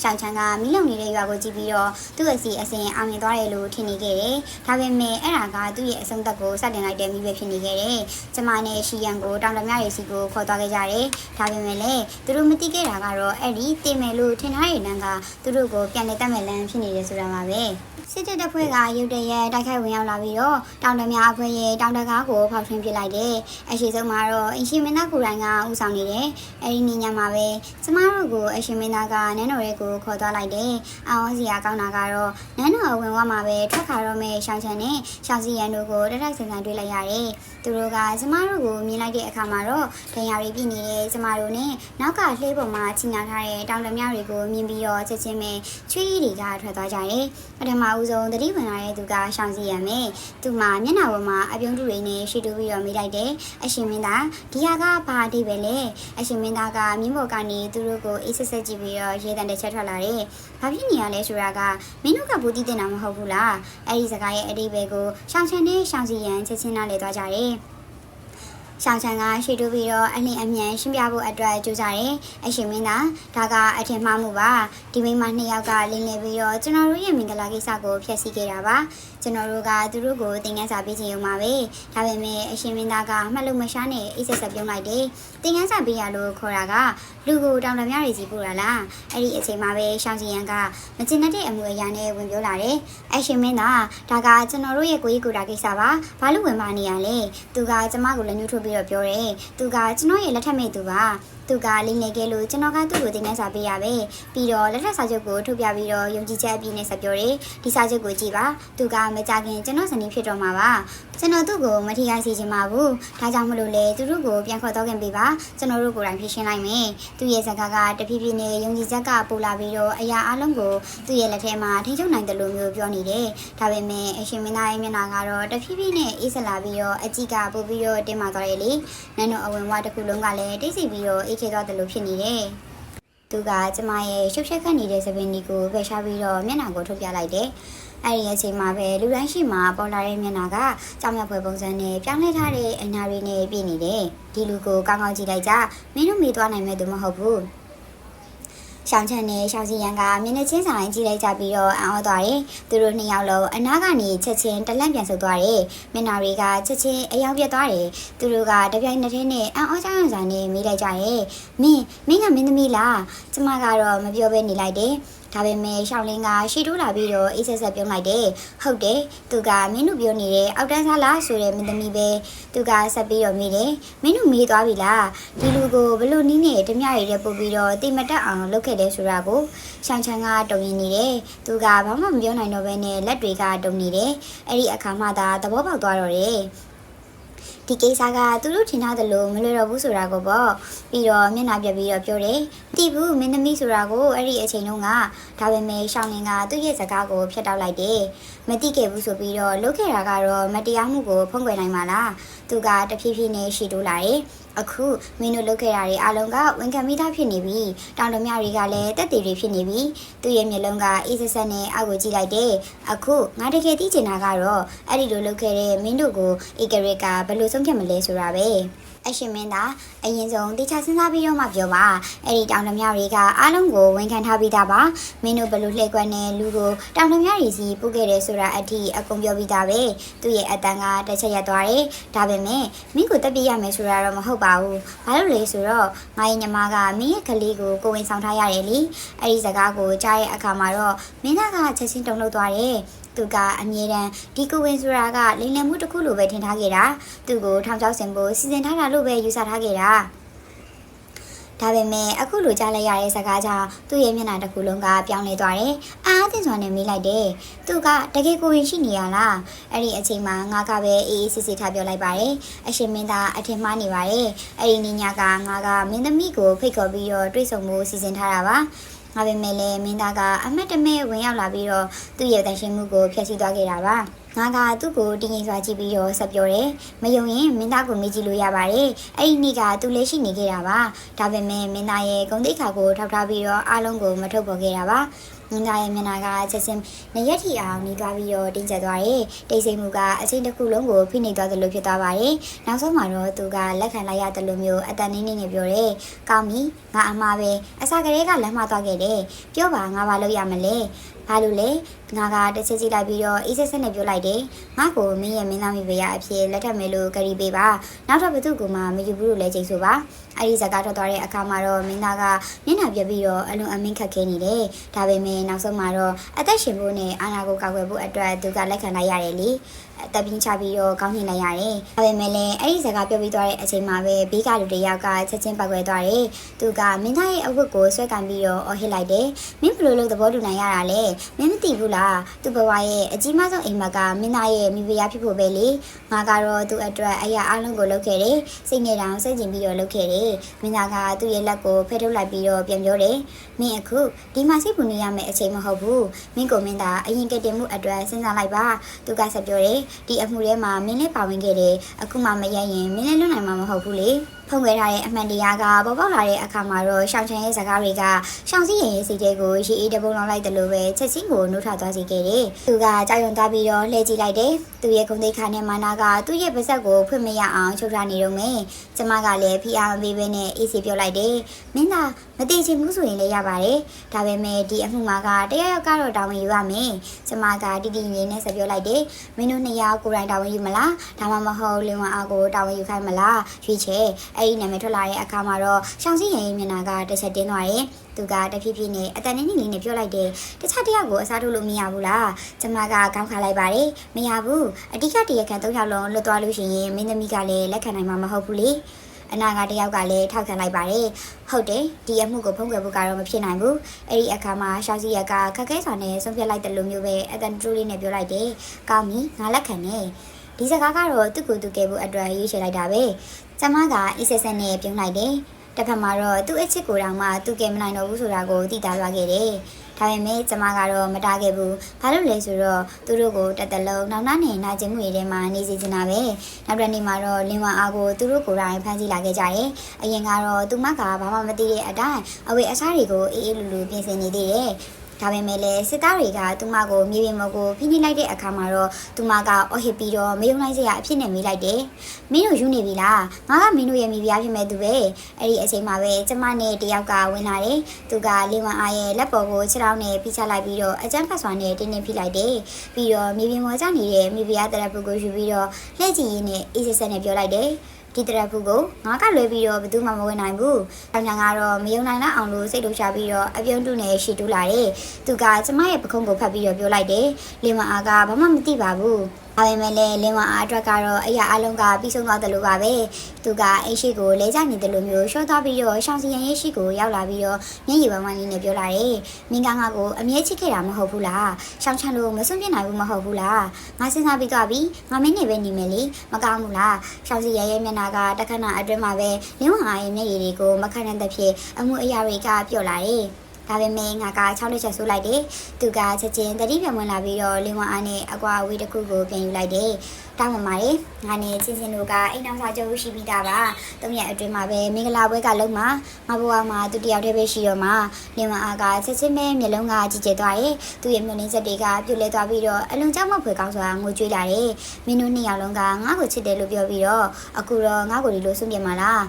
ဲရှောင်းချန်ကမီးလုံနေတဲ့ရွာကိုကြည့်ပြီးတော့သူ့အစီအစဉ်အောင်မြင်သွားတယ်လို့ထင်နေခဲ့တယ်။ဒါပေမဲ့အဲ့ဒါကသူ့ရဲ့အဆုံးသက်ကိုစတင်လိုက်တဲ့မိပဲဖြစ်နေခဲ့တယ်။ကျမနဲ့ရှီယန်ကိုတောင်တမရဲ့စီကိုခေါ်သွားခဲ့ကြတယ်။ဒါပေမဲ့လည်းသူတို့မသိခဲ့တာကတော့အဲ့ဒီတင်မယ်လို့ထင်ထားတဲ့လမ်းကသူတို့ကိုပြန်လည်တတ်မဲ့လမ်းဖြစ်နေတယ်ဆိုတာပါပဲ။စစ်တပ်တပ်ဖွဲ့ကရုတ်တရက်တိုက်ခိုက်ဝင်ရောက်လာပြီးတော့တောင်တမအဖွဲ့ရဲ့တောင်တကားကိုဖောက်ထွင်းပစ်လိုက်တယ်။အရှိဆုံးမှာတော့အင်ရှင်မင်းသားကိုယ်တိုင်ကဦးဆောင်နေတယ်။အဲ့ဒီညမှာပဲကျမတို့ကိုအရှင်မင်းသားကနန်းတော်ရဲ့ကိုခေါ်သွားလိုက်တယ်။အောင်စရာကောင်းတာကတော့နန်းတော်ဝင်ဝမှာပဲထွက်ခါတော့မဲ့ရှောင်းချန်နဲ့ရှောင်းစီရန်တို့ကိုတိုက်ဆင်ဆန်တွေ့လိုက်ရတယ်။သူတို့ကကျမတို့ကိုမြင်လိုက်တဲ့အခါမှာတော့ဒဏ်ရာတွေပြည့်နေတဲ့ကျမတို့နဲ့နောက်ကလှေးပေါ်မှာချီနာထားတဲ့တောင်တမတွေကိုမြင်ပြီးတော့ချက်ချင်းပဲချွေးတွေကထွက်သွားကြတယ်။ပထမဦးဆုံးသတိဝင်လာတဲ့သူကရှောင်းစီရန်ပဲသူမှမျက်နှာပေါ်မှာအပြုံးတူတွေနဲ့ရှီတူပြီးတော့မိလိုက်တယ်။အရှင်မင်းသားဒီဟာကဘာအတိပဲလဲ။အရှင်မင်းသားကမြင်းပေါ်ကနေသူတို့ကိုအေးဆက်ဆက်ကြည့်ပြီးတော့ရေတံတစ်ချက်ထွက်လာတယ်။ဘာဖြစ်နေရလဲဆိုတာကမင်းတို့ကဘူးတည်တင်တာမဟုတ်ဘူးလားအဲ့ဒီစကားရဲ့အတိပဲကိုရှောင်းချန်နဲ့ရှောင်းစီရန်ချက်ချင်းနားလေသွားကြတယ်ရှောင်းချန်ကရှေ့တိုးပြီးတော့အလင်းအမြန်ရှင်းပြဖို့အတွက်ကြိုးစားတယ်။အရှင်မင်းသားဒါကအထင်မှားမှုပါ။ဒီမိန်းမနှစ်ယောက်ကလင်းနေပြီးတော့ကျွန်တော်တို့ရဲ့မင်္ဂလာကိစ္စကိုဖျက်ဆီးခဲ့တာပါ။ကျွန်တော်တို့ကသူတို့ကိုတင်ကန်းစာပေးခြင်းရုံပါပဲ။ဒါပေမဲ့အရှင်မင်းသားကမှတ်လို့မရှားနဲ့အိတ်ဆက်ဆက်ပြုံးလိုက်တယ်။တင်ကန်းစာပေးရလို့ခေါ်တာကလူကိုတောင်တမတွေစီပို့တာလား။အဲ့ဒီအချိန်မှာပဲရှောင်းစီရန်ကမကျင်တဲ့အမှုအရာနဲ့ဝင်ပြောလာတယ်။အရှင်မင်းသားဒါကကျွန်တော်တို့ရဲ့ကိုကြီးကိုတာကိစ္စပါ။ဘာလို့ဝင်ပါနေရလဲ။သူကကျမကိုလည်းညှို့ထုတ်ပြီးတော့ပြောတယ်သူကကျွန်တော်ရဲ့လက်ထက်မဲ့သူပါသူကလိမ့်နေခဲ့လို့ကျွန်တော်ကသူ့ကိုတင်နေစာပေးရပဲပြီးတော့လက်ထက်စာချုပ်ကိုထုတ်ပြပြီးတော့ယုံကြည်ချက်အပြည့်နဲ့ဆက်ပြောတယ်ဒီစာချုပ်ကိုကြည့်ပါသူကမကြခင်ကျွန်တော်ဇနီးဖြစ်တော့မှာပါကျွန်တော်သူ့ကိုမထီခိုင်းစီချင်ပါဘူးဒါကြောင့်မလို့လေသူတို့ကိုပြန်ခေါ်တော့ခင်ပေးပါကျွန်တော်တို့ကိုယ်တိုင်ဖြေရှင်းလိုက်မယ်သူ့ရဲ့စကားကတဖြည်းဖြည်းနဲ့ယုံကြည်ချက်ကပိုလာပြီးတော့အရာအလုံးကိုသူ့ရဲ့လက်ထဲမှာထိချုပ်နိုင်တယ်လို့မျိုးပြောနေတယ်ဒါပေမဲ့အရှင်မင်းသားရဲ့မျက်နှာကတော့တဖြည်းဖြည်းနဲ့အေးစလာပြီးတော့အကြည့်ကပို့ပြီးတော့တင်းမာသွားတယ်လေနန်းတော်အဝင်ဝတစ်ခုလုံးကလည်းတိတ်ဆိတ်ပြီးတော့အေးချသွားတယ်လို့ဖြစ်နေတယ်သူကကျမရဲ့ရှုပ်ရှက်ခတ်နေတဲ့သပင်းဒီကိုဖယ်ရှားပြီးတော့မျက်နှာကိုထုတ်ပြလိုက်တယ်အဲ့ဒီအချိန်မှာပဲလူတိုင်းရှိမှပေါ်လာတဲ့မျက်နှာကကြောင်မြဖွယ်ပုံစံနဲ့ပြောင်းလဲထားတဲ့အနာရီနဲ့ပြည့်နေတယ်ဒီလူကိုကောင်းကောင်းကြည့်လိုက်ကြမင်းတို့မေးသွားနိုင်မဲ့သူမဟုတ်ဘူးရှောင်းချန်နဲ့ရှောင်းစီရန်ကမျက်နှာချင်းဆိုင်ကြည့်လိုက်ကြပြီးတော့အံ့ဩသွားတယ်သူတို့နှစ်ယောက်လုံးအနားကနေချက်ချင်းတလန့်ပြန်ဆုပ်သွားတယ်မျက်နှာတွေကချက်ချင်းအယောင်ပြတ်သွားတယ်သူတို့ကတပြိုင်နက်တည်းနဲ့အံ့ဩကြောင်စာနဲ့မေးလိုက်ကြတယ်မင်းကမင်းသမီးလားကျမကတော့မပြောဘဲနေလိုက်တယ်ဒါပေမဲ့ရှောင်းလင်းကရှီတိုးလာပြီးတော့အေးဆက်ဆက်ပြုံးလိုက်တယ်ဟုတ်တယ်သူကမင်းတို့ပြောနေတဲ့အောက်တန်းစားလားဆိုတဲ့မင်းသမီးပဲသူကဆက်ပြီးတော့မေးတယ်မင်းတို့မေးသွားပြီလားဒီလူကိုဘလို့နီးနေတမျှရတဲ့ပို့ပြီးတော့တိမတက်အောင်လုပ်ခဲ့တယ်ဆိုတာကိုရှောင်းချန်ကတုံရင်နေတယ်သူကဘာမှမပြောနိုင်တော့ဘဲနဲ့လက်တွေကတုံနေတယ်အဲ့ဒီအခါမှသာသဘောပေါက်သွားတော့တယ်ဒီကိစ္စကသူတို့ထင်ထားသလိုမလွယ်တော့ဘူးဆိုတာကိုပေါ့ပြီးတော့မျက်နှာပြက်ပြီးတော့ပြောတယ်တိဘူးမင်းသမီးဆိုတာကိုအဲ့ဒီအချိန်လုံးကဒါပေမဲ့ရှောင်းလင်းကသူ့ရဲ့စကားကိုဖျက်တောက်လိုက်တယ်မတိခဲ့ဘူးဆိုပြီးတော့လုပ်ခဲ့တာကတော့မတရားမှုကိုဖုံးကွယ်နိုင်မှာလားသူကတဖြည်းဖြည်းနဲ့ရှီတိုးလာတယ်အခုမင်းတို့လုပ်ခဲ့တာတွေအလုံးကဝန်ခံမိသားဖြစ်နေပြီတောင်တမတွေကလည်းတက်သေးတွေဖြစ်နေပြီသူ့ရဲ့မျက်လုံးကအေးဆက်ဆက်နဲ့အောက်ကိုကြည့်လိုက်တယ်အခုငါတကယ်သိချင်တာကတော့အဲ့ဒီလိုလုပ်ခဲ့တဲ့မင်းတို့ကိုဧကရစ်ကဘယ်လိုဆုံးဖြတ်မလဲဆိုတာပဲ အရှင်မင်းသားအရင်ဆုံးတေချာစဉ်းစားပြီးတော့မှပြောပါအဲ့ဒီတောင်တမြောက်တွေကအားလုံးကိုဝန်ခံထားပြီးသားပါမင်းတို့ဘလို့လှည့်ကွက်နဲ့လူကိုတောင်တမြောက်တွေစီပို့ခဲ့တယ်ဆိုတာအထိအကုန်ပြောပြီးသားပဲသူ့ရဲ့အတန်ကတစ်ချက်ရက်သွားတယ်ဒါပေမဲ့မင်းကိုတက်ပြရမယ်ဆိုတာတော့မဟုတ်ပါဘူးဘာလို့လဲဆိုတော့ငါရဲ့ညီမကမင်းရဲ့ကလေးကိုကိုဝင်ဆောင်ထားရတယ်လေအဲ့ဒီစကားကိုကြားရဲ့အခါမှာတော့မင်းသားကချက်ချင်းတုန်လှုပ်သွားတယ်သူကအမြဲတမ်းဒီကိုဝင်ဆိုတာကလိမ်လည်မှုတစ်ခုလိုပဲထင်ထားခဲ့တာသူ့ကိုထောင်ချောက်ဆင်ဖို့စီစဉ်ထားတာလို့ပဲယူဆထားခဲ့တာဒါပေမဲ့အခုလိုကြားလိုက်ရတဲ့စကားကြောင့်သူ့ရဲ့မျက်နှာတစ်ခုလုံးကပြောင်းလဲသွားတယ်။အားအသင့်စွာနဲ့မေးလိုက်တယ်။သူကတကယ်ကိုဝင်ရှိနေရလား။အဲ့ဒီအချိန်မှာငါကပဲအေးအေးဆေးဆေးထားပြောလိုက်ပါတယ်။အရှင်မင်းသားအထင်မှားနေပါတယ်။အဲ့ဒီနေ့ညကငါကမင်းသမီးကိုဖိတ်ခေါ်ပြီးတော့တွေ့ဆုံမှုစီစဉ်ထားတာပါ။ငါပဲမဲ့လေမင်းသားကအမတ်တမဲဝင်ရောက်လာပြီးတော့သူ့ရဲ့တန်ရှင်းမှုကိုဖျက်ဆီးသွားခဲ့တာပါ။ငါကသူ့ကိုတင်းငိမ်စွာကြည့်ပြီးတော့ဆက်ပြောတယ်။မယုံရင်မင်းသားကိုမေးကြည့်လို့ရပါတယ်။အဲ့ဒီနေ့ကသူလည်းရှိနေခဲ့တာပါ။ဒါပေမဲ့မင်းသားရဲ့ဂုဏ်သိက္ခာကိုထောက်ထားပြီးတော့အားလုံးကိုမထုတ်ပေါ်ခဲ့တာပါ။မင်းသားရဲ့မျက်နှာကချက်ချင်းနှစ်ရက်ထီအောင်နေသွားပြီးတော့တင်းကျပ်သွားတယ်။တိတ်ဆိတ်မှုကအချိန်တစ်ခုလုံးကိုဖိနှိပ်သွားသလိုဖြစ်သွားပါတယ်။နောက်ဆုံးမှာတော့သူကလက်ခံလိုက်ရတယ်လို့မျိုးအတန်နေနေပြောတယ်။ကောင်းပြီငါအမှားပဲအစားကလေးကလမ်းမသွားခဲ့တယ်။ပြောပါငါဘာလုပ်ရမလဲ။ဘာလို့လဲငါကတစ်ချက်ကြည့်လိုက်ပြီးတော့အေးဆက်ဆက်နဲ့ပြောလိုက်တယ်ငါ့ကိုမင်းရဲ့မင်းသားမိဖုရားအဖြစ်လက်ထပ်မယ်လို့ကတိပေးပါနောက်တော့ဘသူ့ကိုမှမယူဘူးလို့လည်းချိန်ဆိုပါအဲ့ဒီစကားထွက်သွားတဲ့အခါမှာတော့မင်းသားကမျက်နှာပြက်ပြီးတော့အလွန်အမင်းခက်ခဲနေတယ်ဒါပေမဲ့နောက်ဆုံးမှာတော့အသက်ရှင်ဖို့နဲ့အာဏာကိုကာကွယ်ဖို့အတွက်သူကလက်ခံလိုက်ရတယ်လေအသက်ပြင်းချပြီးတော့ကောင်းနှင်လိုက်ရတယ်ဒါပေမဲ့လည်းအဲ့ဒီစကားပြောပြီးသွားတဲ့အချိန်မှာပဲဘေးကလူတစ်ယောက်ကချက်ချင်းပတ်ခွဲသွားတယ်သူကမင်းသားရဲ့အဝတ်ကိုဆွဲကန်ပြီးတော့အော်ဟစ်လိုက်တယ်မင်းဘယ်လိုလုပ်သဘောတူနိုင်ရတာလဲမင်းမသိဘူးလားသူ့ဘဝရဲ့အကြီးမားဆုံးအိမ်မက်ကမင်းသားရဲ့မိဖုရားဖြစ်ဖို့ပဲလေငါကတော့သူ့အတွက်အရာအလုံးကိုလုပ်ခဲ့တယ်စိတ်နဲ့တောင်စိတ်ကျင်ပြီးတော့လုပ်ခဲ့တယ်မင်းသားကသူ့ရဲ့လက်ကိုဖဲထုတ်လိုက်ပြီးတော့ပြန်ပြောတယ်မင်းအခုဒီမှာစိတ်ပူနေရမယ့်အချိန်မဟုတ်ဘူးမင်းကိုမင်းသားအရင်ကတည်းမှုအတွက်စဉ်းစားလိုက်ပါသူကဆက်ပြောတယ်ဒီအမှုထဲမှာမင်းလည်းပါဝင်ခဲ့တယ်အခုမှမရရင်မင်းလည်းလွတ်နိုင်မှာမဟုတ်ဘူးလေဖုံးခွဲထားတဲ့အမှန်တရားကပေါ်ပေါက်လာတဲ့အခါမှာတော့ရှောင်းချန်ရဲ့စကားတွေကရှောင်းစည်းရဲ့စိတ်တွေကိုရေအေးတပုံလောက်လိုက်တယ်လို့ပဲချက်ချင်းကိုနှုတ်ထသွားစေခဲ့တယ်။သူကကြောက်ရွံ့သွားပြီးတော့လှည့်ကြည့်လိုက်တယ်။သူရဲ့ဂုဏ်သိက္ခာနဲ့မာနကသူ့ရဲ့ပါးစပ်ကိုဖွင့်မရအောင်ချုပ်ထားနေတော့မယ်။ကျမကလည်းဖိအားမပေးဘဲနဲ့အေးစေပြောလိုက်တယ်။မင်းသားမသိချင်ဘူးဆိုရင်လည်းရပါတယ်။ဒါပေမဲ့ဒီအမှုမှာကတရားရောက်ကတော့တာဝန်ယူရမယ်။ကျမကတိတိငြိမ်နဲ့ဆက်ပြောလိုက်တယ်။မင်းတို့နှစ်ယောက်ကိုယ်တိုင်တာဝန်ယူမလား။ဒါမှမဟုတ်လင်ဝါအားကိုတာဝန်ယူခိုင်းမလား။ရွေးချယ်အဲ့ဒီနာမည်ထွက်လာတဲ့အခါမှာတော့ရှောင်းစည်းရဲ့မျက်နှာကတစ်ချက်တင်းသွားတယ်။သူကတဖြည်းဖြည်းနဲ့အတန်နဲ့လေးနဲ့ပြောလိုက်တယ်။တခြားတယောက်ကိုအစားထိုးလို့မရဘူးလား။ကျမကကောင်းခါလိုက်ပါတယ်။မရဘူး။အတိတ်ကတရခံ၃ယောက်လုံးလွတ်သွားလို့ရှိရင်မင်းသမီးကလည်းလက်ခံနိုင်မှာမဟုတ်ဘူးလေ။အနာကတယောက်ကလည်းထောက်ခံလိုက်ပါတယ်။ဟုတ်တယ်ဒီအမှုကိုဖုံးကွယ်ဖို့ကတော့မဖြစ်နိုင်ဘူး။အဲ့ဒီအခါမှာရှောင်းစည်းရကခက်ခဲစွာနဲ့ဆုံးဖြတ်လိုက်တယ်လို့မျိုးပဲအတန်တူးလေးနဲ့ပြောလိုက်တယ်။ကောင်းပြီငါလက်ခံနေ။ဒီစကားကတော့သူ့ကိုယ်သူကဲဖို့အတွက်ရွေးချယ်လိုက်တာပဲ။ကျမကအေးဆက်ဆက်နဲ့ပြုံးလိုက်တယ်။တစ်ဖက်မှာတော့သူ့အချစ်ကိုတောင်မှသူကဲမနိုင်တော့ဘူးဆိုတာကိုသိတာသွားခဲ့တယ်။ဒါပေမဲ့ကျမကတော့မတားခဲ့ဘူး။ဘာလို့လဲဆိုတော့သူတို့ကိုတက်တလုံးနောက်နှာနဲ့နာကျင်မှုတွေထဲမှာနေစီနေတာပဲ။နောက်တစ်နေ့မှာတော့လင်ဝါအားကိုသူတို့ကိုယ်တိုင်ဖမ်းဆီးလာခဲ့ကြတယ်။အရင်ကတော့သူမကဘာမှမသိတဲ့အတိုင်းအဝေးအစားတွေကိုအေးအေးလူလူပြင်ဆင်နေသေးတယ်။ဒါပေမဲ့လည်းစစ်သားတွေကသူမကိုမြေပြင်ပေါ်ကိုဖိနှိပ်လိုက်တဲ့အခါမှာတော့သူမကအော်ဟစ်ပြီးတော့မယုံနိုင်စရာအဖြစ်နဲ့မေးလိုက်တယ်။မင်းတို့ယူနေပြီလား။ငါကမင်းတို့ရဲ့မိဖုရားဖြစ်မဲ့သူပဲ။အဲ့ဒီအချိန်မှာပဲကျမနဲ့တယောက်ကဝင်လာတယ်။သူကလင်ဝါအားရဲ့လက်ပေါ်ကိုခြေထောက်နဲ့ဖိချလိုက်ပြီးတော့အကျန်းဖတ်စွာနဲ့တင်းတင်းဖိလိုက်တယ်။ပြီးတော့မြေပြင်ပေါ်ကျနေတဲ့မိဖုရားတရက်ပုကိုယူပြီးတော့လှည့်ကြည့်ရင်းနဲ့အေးစစ်ဆက်နဲ့ပြောလိုက်တယ်။ဒီတရက်ဖူကိုငါကလွဲပြီးတော့ဘယ်သူမှမဝင်နိုင်ဘူး။တောင်ချန်ကတော့မယုံနိုင်အောင်လို့စိတ်လှုပ်ရှားပြီးတော့အပြုံးတုနဲ့ရှီတူးလာတယ်။သူကကျမရဲ့ပခုံးကိုဖတ်ပြီးတော့ပြောလိုက်တယ်။လင်မအားကဘာမှမသိပါဘူး။ဒါပေမဲ့လည်းလင်မအားအတွက်ကတော့အရာအလုံးကပြီးဆုံးသွားတယ်လို့ပါပဲ။သူကအိရှိကိုလဲကျနေတဲ့လိုမျိုးရှော့သွားပြီးတော့ရှောင်းစီရန်ရဲ့ရှိကိုရောက်လာပြီးတော့မျက်ရည်ပန်းပန်းလေးနဲ့ပြောလာတယ်။မင်းကငါကိုအမြဲချစ်ခဲ့တာမဟုတ်ဘူးလား။ရှောင်းချန်လို့မစွန့်ပြစ်နိုင်ဘူးမဟုတ်ဘူးလား။ငါစဉ်းစားပြီးသွားပြီ။ငါမင်းနေပဲနေမယ်လေ။မကောင်းဘူးလား။ရှောင်းစီရန်ရဲ့မျက်နှာကတခဏအတွင်းမှာပဲလင်းဝါရဲ့မျက်ရည်တွေကိုမခံနိုင်တဲ့ဖြစ်အမှုအရာတွေကပြော့လာတယ်။ ဒါပေမဲ့ငါက6နှစ်ချက်ဆိုးလိုက်တယ်သူကချက်ချင်းတတိပြန်ဝင်လာပြီးတော့လင်းဝအားနဲ့အကွာအဝေးတစ်ခုကိုပြန်ယူလိုက်တယ်တောင်းပန်ပါတယ်ငါနဲ့ချင်းချင်းတို့ကအိမ်အောင်စာချုပ်ရှိပြီးသားပါ3ရက်အတွင်းမှာပဲမင်္ဂလာပွဲကလုံးမှာငါဘဝမှာသူတယောက်တည်းပဲရှိတော့မှာလင်းဝအားကချက်ချင်းပဲမျက်လုံးကကြည်ကျသွားတယ်သူရဲ့မျက်နှာစက်တွေကပြုတ်လဲသွားပြီးတော့အလွန်ကြောက်မဖွယ်ကောင်းစွာငိုကြွေးလာတယ်မင်းတို့နှစ်ယောက်လုံးကငါ့ကိုချစ်တယ်လို့ပြောပြီးတော့အခုတော့ငါ့ကိုဒီလိုဆုံးပြမှာလား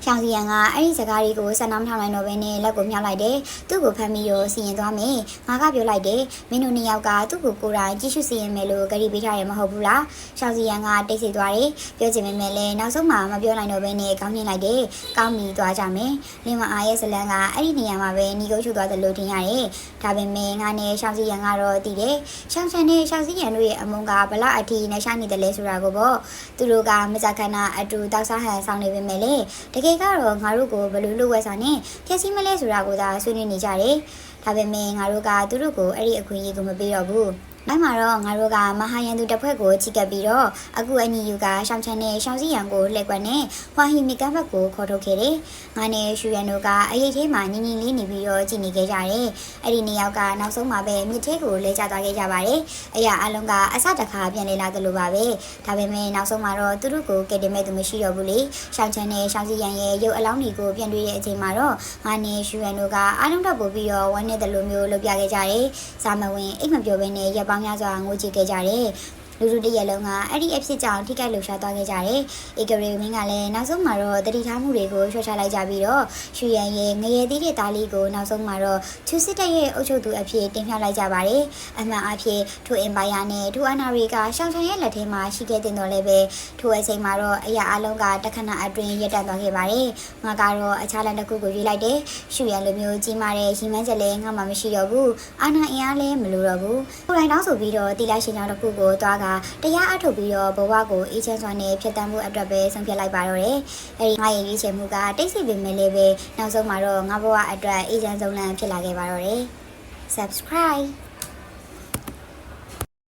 ရှောင်းစီရန်ကအဲ့ဒီစကားလေးကိုစံနှောင်းထောင်လိုက်တော့ပဲနဲ့လက်ကိုမြောက်လိုက်တယ်သူ့ကိုဖမ်းပြီးတော့စီရင်သွားမယ်ငါကပြောလိုက်တယ်မင်းတို့နှစ်ယောက်ကသူ့ကိုကိုယ်တိုင်ကြည့်ရှုစီရင်မယ်လို့ကြိပေးထားရမဟုတ်ဘူးလားရှောင်းစီရန်ကတိတ်ဆိတ်သွားတယ်ပြောချင်ပေမဲ့လည်းနောက်ဆုံးမှမပြောနိုင်တော့ပဲနဲ့ကောင်းမြင်လိုက်တယ်ကောင်းပြီသွားကြမယ်လင်းမအားရဲ့ဇလန်းကအဲ့ဒီနေရာမှာပဲညီကုန်းချူသွားတယ်လို့ထင်ရတယ်ဒါပေမဲ့ငါနဲ့ရှောင်းစီရန်ကတော့တည်တယ်ရှောင်းချန်နဲ့ရှောင်းစီရန်တို့ရဲ့အမုန်းကဘလောက်အထီးနဲ့ရှာနေတယ်လဲဆိုတာကိုပေါ့သူတို့ကမကြခဏအတူတောက်စားဟန်ဆောင်နေပေမဲ့လေတကယ်ကတော့ငါတို့ကိုဘယ်လိုလုပ်ဝဲစားနဲ့ဖြည့်ဆည်းမလဲဆိုတာကိုသာဆွေးနွေးနေကြတယ်။ဒါပေမဲ့ငါတို့ကသူတို့ကိုအဲ့ဒီအခွင့်အရေးကိုမပေးတော့ဘူး။နောက်မှာတော့ငါတို့ကမဟာယန်သူတစ်ဖွဲ့ကိုချီကပ်ပြီးတော့အခုအညီယူကရှောင်းချန်နဲ့ရှောင်းစီရန်ကိုလှည့်ကွက်နဲ့ဟွာဟီမီကန်ဘက်ကိုခေါ်ထုတ်ခဲ့တယ်။ငါနဲ့ရှူရန်တို့ကအရေးသေးမှညီညီလေးနေပြီးတော့ကြည်နေခဲ့ကြတယ်။အဲ့ဒီနှစ်ယောက်ကနောက်ဆုံးမှာပဲမြစ်ထဲကိုလဲကျသွားခဲ့ကြပါတယ်။အရာအလုံးကအစတစ်ခါပြန်လေလာသလိုပါပဲ။ဒါပေမဲ့နောက်ဆုံးမှာတော့သူတို့ကိုကယ်တင်မဲ့သူမရှိတော့ဘူးလေ။ရှောင်းချန်နဲ့ရှောင်းစီရန်ရဲ့ရုပ်အလောင်းတွေကိုပြန်တွေ့တဲ့အချိန်မှာတော့ငါနဲ့ရှူရန်တို့ကအားလုံးတော့ပို့ပြီးတော့ဝမ်းနဲ့တလူမျိုးလုပ်ပြခဲ့ကြတယ်။ဇာမဝင်အိတ်မပြောဘဲနဲ့ရပ်ပေါင်းများစွာငိုကြည့်ခဲ့ကြတယ်လူလူတရက်လုံးကအဲ့ဒီအဖြစ်ကြောင့်ထိခိုက်လှုပ်ရှားသွားခဲ့ကြတယ်။ဧကရေမင်းကလည်းနောက်ဆုံးမှာတော့တတိထားမှုတွေကိုလျှော့ချလိုက်ကြပြီးတော့ရှူရန်ရဲ့ငရေသေးတဲ့သားလေးကိုနောက်ဆုံးမှာတော့ချူစစ်တက်ရဲ့အုပ်ချုပ်သူအဖြစ်တင်ပြလိုက်ကြပါတယ်။အမှန်အဖြစ်ထိုအင်ပါယာနဲ့ထိုအနာရီကရှောင်းချန်ရဲ့လက်ထဲမှာရှိခဲ့တဲ့တော့လည်းပဲထိုအချိန်မှာတော့အရာအလုံးကတခဏအတွင်းရပ်တန့်သွားခဲ့ပါတယ်။ငါကတော့အခြားလမ်းတစ်ခုကိုရွေးလိုက်တယ်။ရှူရန်လိုမျိုးကြီးမားတဲ့ရှင်မန်းချက်လည်းငါမှမရှိတော့ဘူး။အာနာအင်အားလည်းမလိုတော့ဘူး။ကိုယ်တိုင်တောင်းဆိုပြီးတော့တီလာရှင်ကြောင့်တစ်ခုကိုသွားတရားအထုတ်ပြီးတော့ဘဝကိုအေးချမ်းစွာနဲ့ဖြတ်သန်းမှုအတွက်ပဲဆုံးဖြတ်လိုက်ပါတော့တယ်။အဲဒီငါရဲ့ရွေးချယ်မှုကတိတ်ဆိတ်ပေမဲ့လည်းပဲနောက်ဆုံးမှာတော့ငါဘဝအတွက်အေးချမ်းဆုံးလမ်းဖြစ်လာခဲ့ပါတော့တယ်။ Subscribe